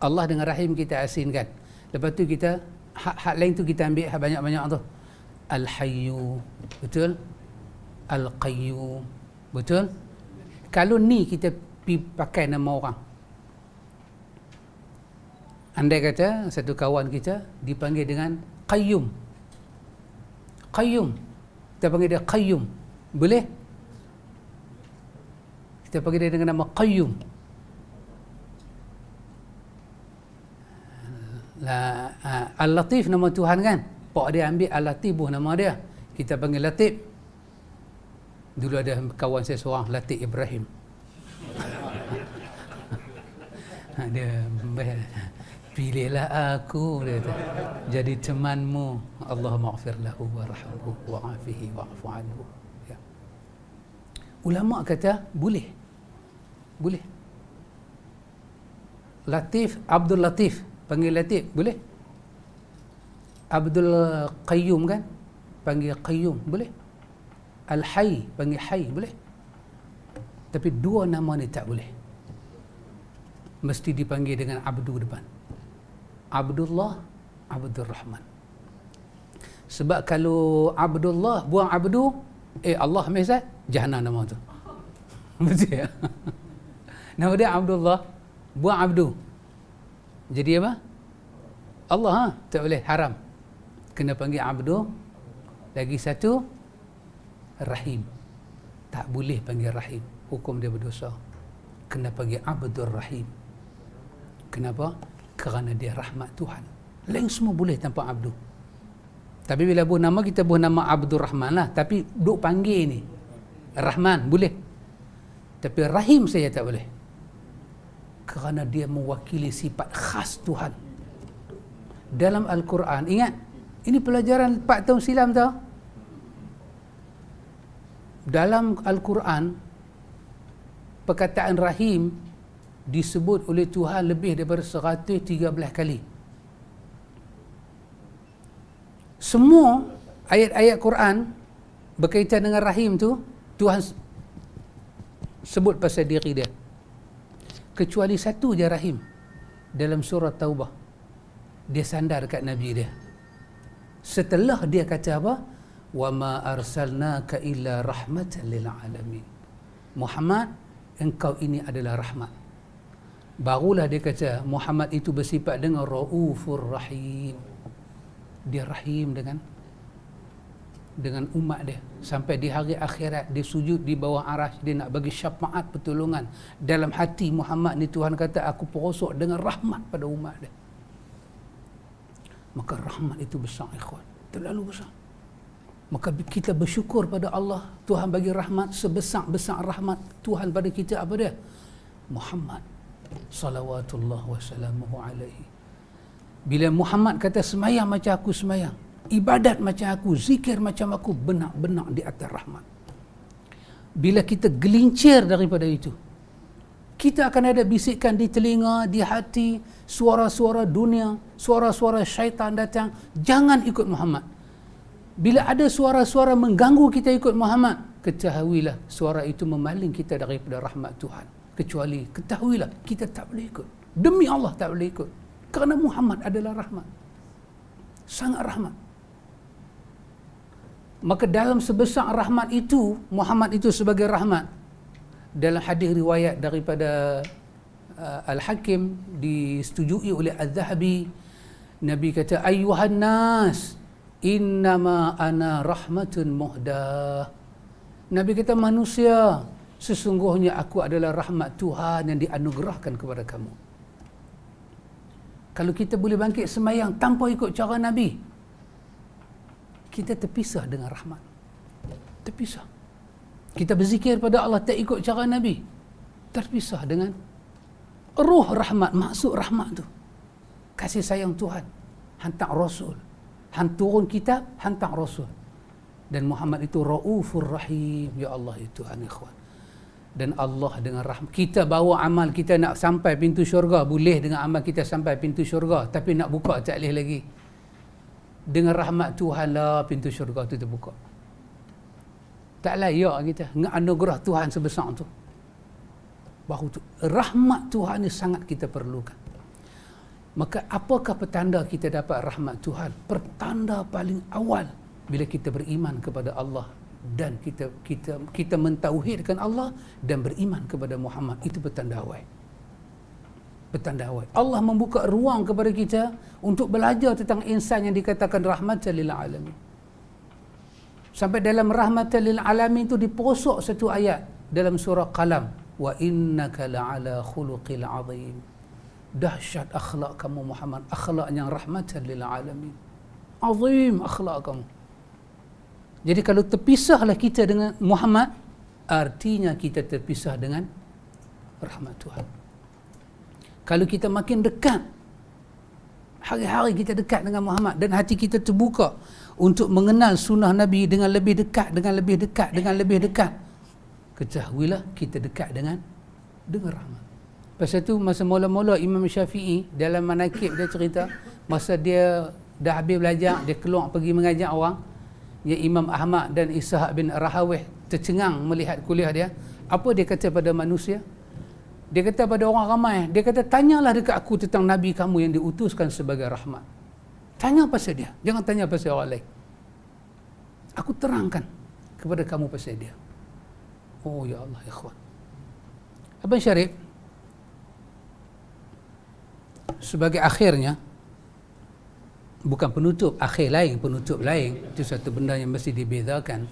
Allah dengan Rahim kita asingkan. Lepas tu kita hak lain tu kita ambil hak banyak-banyak tu. Al-Hayyu, betul? Al-Qayyum, betul? Kalau ni kita pakai nama orang. Andai kata satu kawan kita dipanggil dengan Qayyum. Qayyum. Kita panggil dia Qayyum. Boleh? Kita panggil dia dengan nama Qayyum. Al-Latif nama Tuhan kan? Pak dia ambil Al-Latif nama dia. Kita panggil Latif. Dulu ada kawan saya seorang, Latif Ibrahim. Dia pilihlah aku, dia kata, jadi temanmu. Allahumma ighfir lahu warhamhu wa'afihi wa'fu anhu. Ya. Ulama kata boleh. Boleh. Latif, Abdul Latif, panggil Latif, boleh? Abdul Qayyum kan? Panggil Qayyum, boleh? Al-Hayy, panggil Hayy, boleh? Tapi dua nama ni tak boleh. Mesti dipanggil dengan Abdu depan. Abdullah, Abdul Rahman. Sebab kalau Abdullah buang Abdu, Allah mesat, Jahannam nama tu. Betul ya? Nama dia Abdullah, buang Abdu. Jadi apa? Allah, tak boleh, haram. Kena panggil Abdu. Lagi satu, Rahim. Tak boleh panggil Rahim. Hukum dia berdosa. Kena panggil Abdul Rahim. Kenapa? Kerana dia rahmat Tuhan. Lain semua boleh tanpa Abdu. Tapi bila buh nama, kita buh nama Abdul Rahman lah. Tapi duk panggil ni Rahman, boleh. Tapi Rahim saya tak boleh. Kerana dia mewakili sifat khas Tuhan. Dalam Al-Quran, ingat, ini pelajaran 4 tahun silam tau. Dalam Al-Quran, perkataan Rahim disebut oleh Tuhan lebih daripada 113 kali. Semua ayat-ayat Quran berkaitan dengan Rahim tu, Tuhan sebut pasal diri dia. Kecuali satu je Rahim. Dalam surah Taubah. Dia sandar kat Nabi dia. Setelah dia kata apa? Wa ma arsalnaka illa rahmatan lil alamin. Muhammad, engkau ini adalah rahmat. Barulah dia kata Muhammad itu bersifat dengan Raufur Rahim. Dia rahim dengan umat dia. Sampai di hari akhirat dia sujud di bawah arasy, dia nak bagi syafaat pertolongan. Dalam hati Muhammad ni Tuhan kata, aku perosok dengan rahmat pada umat dia. Maka rahmat itu besar, ikhwan. Terlalu besar. Maka kita bersyukur pada Allah. Tuhan bagi rahmat, sebesar-besar rahmat Tuhan pada kita apa dia? Muhammad salawatullah wassalamuhu alaihi. Bila Muhammad kata semayang macam aku semayang, ibadat macam aku, zikir macam aku, benar-benar di atas rahmat. Bila kita gelincir daripada itu, kita akan ada bisikan di telinga, di hati, suara-suara dunia, suara-suara syaitan datang, jangan ikut Muhammad. Bila ada suara-suara mengganggu kita ikut Muhammad, ketahuilah suara itu memaling kita daripada rahmat Tuhan. Kecuali ketahuilah kita tak boleh ikut. Demi Allah tak boleh ikut. Kerana Muhammad adalah rahmat. Sangat rahmat. Maka dalam sebesar rahmat itu, Muhammad itu sebagai rahmat. Dalam hadis riwayat daripada Al-Hakim, disetujui oleh Al-Zahabi, Nabi kata, Ayyuhan nas, innama ana rahmatun muhdah. Nabi kata, manusia, sesungguhnya aku adalah rahmat Tuhan yang dianugerahkan kepada kamu. Kalau kita boleh bangkit semayang tanpa ikut cara Nabi, kita terpisah dengan rahmat. Terpisah. Kita berzikir pada Allah tak ikut cara Nabi, terpisah dengan ruh rahmat, maksud rahmat tu. Kasih sayang Tuhan. Hantar Rasul. Turun kitab, hantar Rasul. Dan Muhammad itu Raufur Rahim. Ya Allah, ya Tuhan, ikhwan. Dan Allah dengan rahmat. Kita bawa amal kita nak sampai pintu syurga, boleh dengan amal kita sampai pintu syurga, tapi nak buka tak boleh lagi. Dengan rahmat Tuhan lah pintu syurga tu terbuka. Tak layak kita dengan anugerah Tuhan sebesar tu. Baru tu rahmat Tuhan ni sangat kita perlukan. Maka apakah petanda kita dapat rahmat Tuhan? Pertanda paling awal bila kita beriman kepada Allah dan kita mentauhidkan Allah dan beriman kepada Muhammad. Itu petanda awal. Petanda awal. Allah membuka ruang kepada kita untuk belajar tentang insan yang dikatakan rahmatan lil alamin. Sampai dalam rahmatan lil alamin itu diposok satu ayat dalam surah Qalam, wa innaka la'ala khuluqil azim. Dahsyat akhlak kamu Muhammad, akhlak yang rahmatan lil alamin. Azim akhlak kamu. Jadi kalau terpisahlah kita dengan Muhammad, artinya kita terpisah dengan rahmat Tuhan. Kalau kita makin dekat, hari-hari kita dekat dengan Muhammad dan hati kita terbuka untuk mengenal sunnah Nabi dengan lebih dekat, ketahuilah kita dekat dengan rahmat. Pasal tu masa mula-mula Imam Syafi'i dalam Manaqib dia cerita, masa dia dah habis belajar, dia keluar pergi mengajar orang, ya Imam Ahmad dan Ishaq bin Rahawih tercengang melihat kuliah dia. Apa dia kata pada manusia? Dia kata pada orang ramai, dia kata, tanyalah dekat aku tentang Nabi kamu yang diutuskan sebagai rahmat. Tanya pasal dia, jangan tanya pasal orang lain. Aku terangkan kepada kamu pasal dia. Oh ya Allah, ikhwan. Abang Syarif, sebagai akhirnya, bukan penutup, akhir lain, penutup lain, itu satu benda yang mesti dibezakan.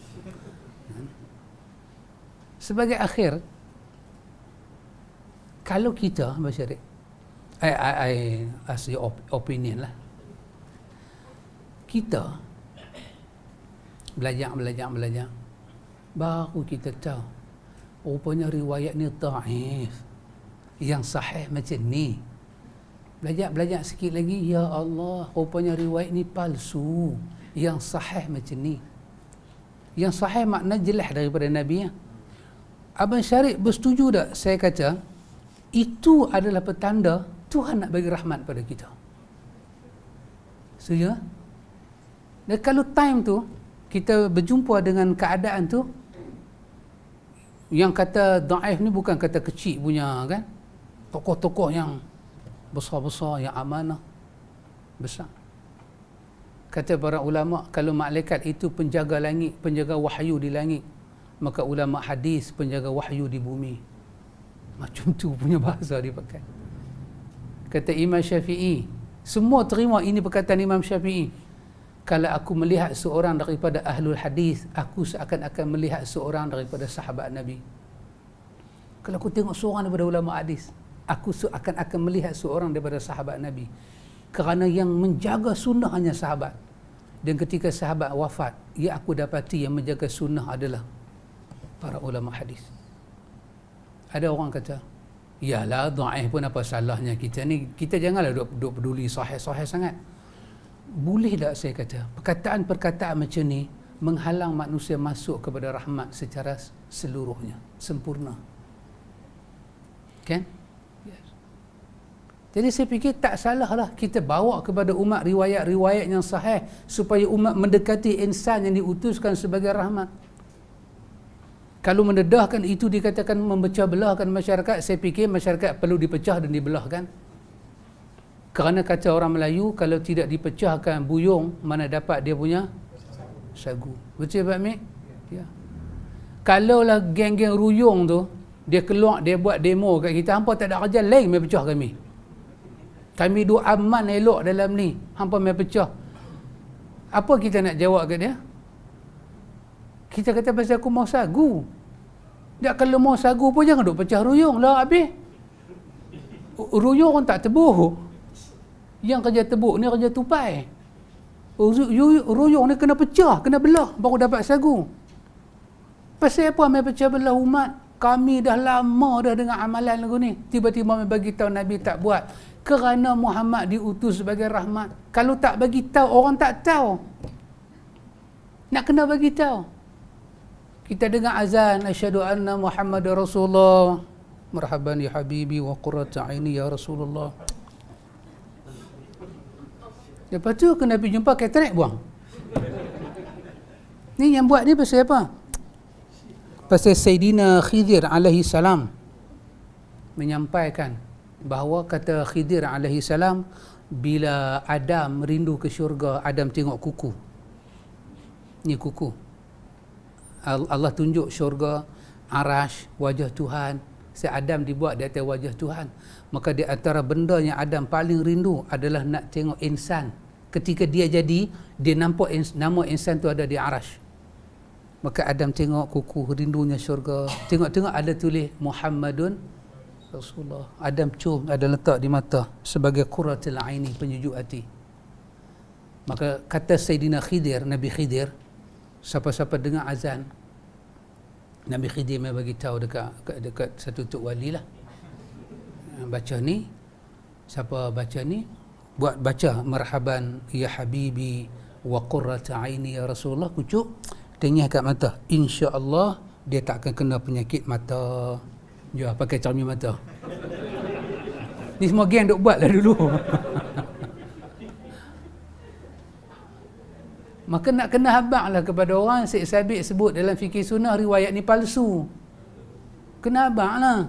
Sebagai akhir, kalau kita, Abang Syarif, I ask your opinion lah. Kita belajar, baru kita tahu rupanya riwayat ni dhaif, yang sahih macam ni. Belajar sikit lagi, ya Allah, rupanya riwayat ni palsu, yang sahih macam ni. Yang sahih makna jelas daripada Nabi. Abang Syarif bersetuju tak saya kata itu adalah petanda Tuhan nak bagi rahmat pada kita? Setuju? Dan kalau time tu kita berjumpa dengan keadaan tu, yang kata dhaif ni bukan kata kecil punya kan, tokoh-tokoh yang besar-besar, yang amanah besar. Kata para ulama, kalau malaikat itu penjaga langit, penjaga wahyu di langit, maka ulama hadis penjaga wahyu di bumi. Macam tu punya bahasa dia pakai. Kata Imam Syafi'i, semua terima ini perkataan Imam Syafi'i, kalau aku melihat seorang daripada ahlul hadis, aku seakan-akan melihat seorang daripada sahabat Nabi. Kalau aku tengok seorang daripada ulama hadis, aku seakan-akan melihat seorang daripada sahabat Nabi. Kerana yang menjaga sunnah hanya sahabat. Dan ketika sahabat wafat, yang aku dapati yang menjaga sunnah adalah para ulama hadis. Ada orang kata, yalah dhaif pun apa salahnya kita ni, kita janganlah duk peduli sahih-sahih sangat. Boleh tak saya kata perkataan-perkataan macam ni menghalang manusia masuk kepada rahmat secara seluruhnya, sempurna, kan? Yes. Jadi saya fikir tak salahlah kita bawa kepada umat riwayat-riwayat yang sahih supaya umat mendekati insan yang diutuskan sebagai rahmat. Kalau mendedahkan itu dikatakan memecah belahkan masyarakat, saya fikir masyarakat perlu dipecah dan dibelahkan. Kerana kata orang Melayu, kalau tidak dipecahkan buyung, mana dapat dia punya sagu. Betul Pak Mek? Ya. Kalaulah geng-geng ruyung tu, dia keluar, dia buat demo kat kita, hampa tak ada kerja lain mai pecah kami. Kami duk aman elok dalam ni, hampa mai pecah. Apa kita nak jawab kat dia? Kita kata pasal aku mau sagu. Dia kalau mau sagu pun jangan duk pecah ruyung lah habis. Ruyung tak tebuh. Yang kerja tebuk ni kerja tupai. Ruyung ni kena pecah, kena belah baru dapat sagu. Pasal apa mai pecah belah umat? Kami dah lama dah dengan amalan lagu ni. Tiba-tiba mai bagi tahu Nabi tak buat. Kerana Muhammad diutus sebagai rahmat. Kalau tak bagi tahu, orang tak tahu. Nak kena bagi tahu. Kita dengar azan, asyhadu anna Muhammadar Rasulullah. Marhaban ya habibi wa qurrata aini ya Rasulullah. Lepas tu kena pergi jumpa katolik buang. Ni yang buat ni pasal apa? pasal Sayyidina Khidir alaihi salam menyampaikan bahawa kata Khidir alaihi salam, bila Adam rindu ke syurga, Adam tengok kuku. Ni kuku. Allah tunjuk syurga, arash, wajah Tuhan. Si Adam dibuat di atas wajah Tuhan. Maka di antara benda yang Adam paling rindu adalah nak tengok insan. Ketika dia jadi, dia nampak nama insan tu ada di arash. Maka Adam tengok kuku, rindunya syurga. Tengok-tengok ada tulis Muhammadun Rasulullah. Adam cium, ada letak di mata sebagai qurratul aini, penyejuk hati. Maka kata Sayyidina Khidir, Nabi Khidir, siapa-siapa dengar azan, Nabi Khidir mai bagi tahu dekat satu tok wali lah. Baca ni, siapa baca ni, buat baca marhaban ya habibi wa qurratu aini ya Rasulullah, kucuk tengah kat mata, insya-Allah dia tak akan kena penyakit mata. Jom pakai cermin mata. Ni semua geng duk buat lah dulu. Maka nak kena habaq lah kepada orang. Syekh Sabiq sebut dalam fikir sunnah riwayat ni palsu. Kena habaq lah.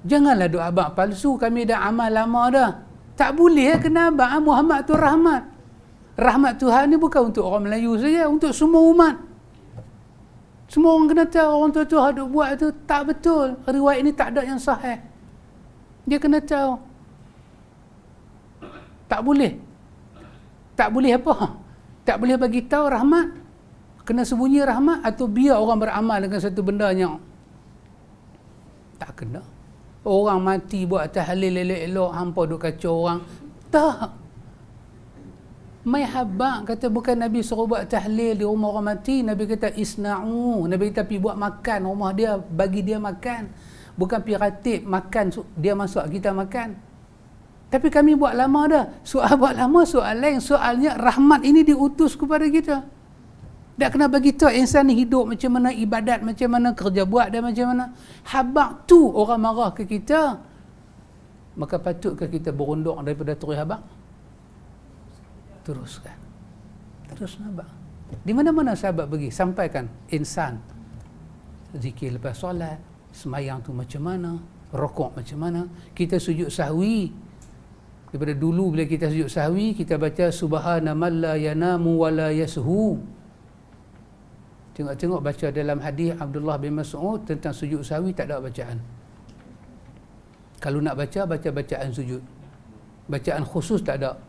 Janganlah duk habaq palsu. Kami dah amal lama dah. Tak boleh kena habaq. Muhammad tu rahmat. Rahmat Tuhan ni bukan untuk orang Melayu saja, untuk semua umat. Semua orang kena tahu orang tua-tua duk buat tu tak betul. Riwayat ni tak ada yang sahih. Dia kena tahu. Tak boleh. Tak boleh apa? Tak boleh bagi tahu rahmat. Kena sembunyi rahmat atau biar orang beramal dengan satu benda yang tak kena. Orang mati buat tahlil elok-elok, hampa duk kacau orang. Tak. Mai habaq kata bukan Nabi suruh buat tahlil di rumah orang mati. Nabi kata isna'u. Nabi kata pergi buat makan rumah dia, bagi dia makan. Bukan pergi ratib makan, dia masuk kita makan. Tapi kami buat lama dah. Soal buat lama soal lain. Soalnya rahmat ini diutus kepada kita. Tak kena bagi tahu insan ni hidup macam mana, ibadat macam mana, kerja buat dan macam mana. Habaq tu orang marah ke kita. Maka patutkah kita berunduk daripada turun habaq? Teruskan. Terus nampak. Di mana-mana sahabat pergi, sampaikan insan. Zikir lepas solat, semayang tu macam mana, rokok macam mana, kita sujud sahwi. Daripada dulu bila kita sujud sahwi, kita baca subhana man la yanamu wa la yashu. Tengok-tengok baca dalam hadis Abdullah bin Mas'ud tentang sujud sahwi tak ada bacaan. Kalau nak baca, baca bacaan sujud. Bacaan khusus tak ada.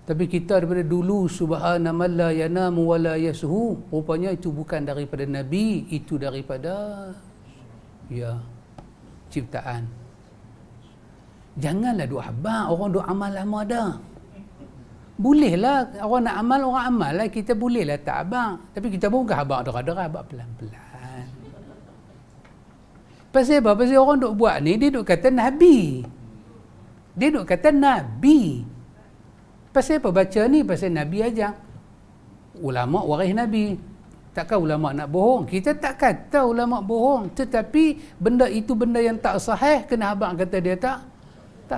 Tapi kita daripada dulu subhana man la yanamu wa la yashu, rupanya itu bukan daripada Nabi, itu daripada ciptaan. Janganlah duk habaq, orang duk amal lama dah. Bolehlah orang nak amal, orang amal lah, kita bolehlah tak habaq. Tapi kita pun bukan habaq dera-dera, habaq pelan-pelan. Pasal apa? Pasal orang duk buat ni, dia duk kata Nabi. Dia duk kata Nabi. Pasal apa baca ni? Pasal Nabi ajar. Ulama waris Nabi. Takkan ulama nak bohong? Kita tak kata ulama bohong. Tetapi benda itu benda yang tak sahih. Kena abang kata dia tak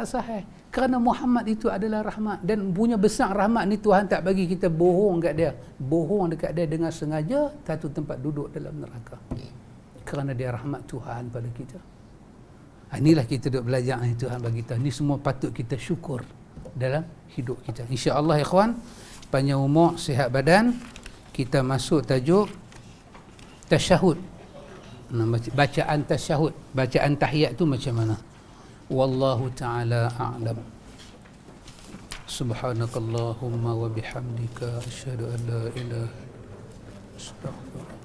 sahih. Kerana Muhammad itu adalah rahmat. Dan punya besar rahmat ni Tuhan tak bagi kita bohong kat dia. Bohong dekat dia dengan sengaja, satu tempat duduk dalam neraka. Kerana dia rahmat Tuhan pada kita. Inilah kita duk belajar ni Tuhan bagi kita. Ini semua patut kita syukur dalam hidup kita. InsyaAllah ikhwan, panjang umur, sihat badan. Kita masuk tajuk tasyahud. Bacaan tasyahud, bacaan tahiyat tu macam mana? Wallahu ta'ala a'lam. Subhanakallahumma wa bihamdika asyhadu an la ilaha illa anta astaghfiruka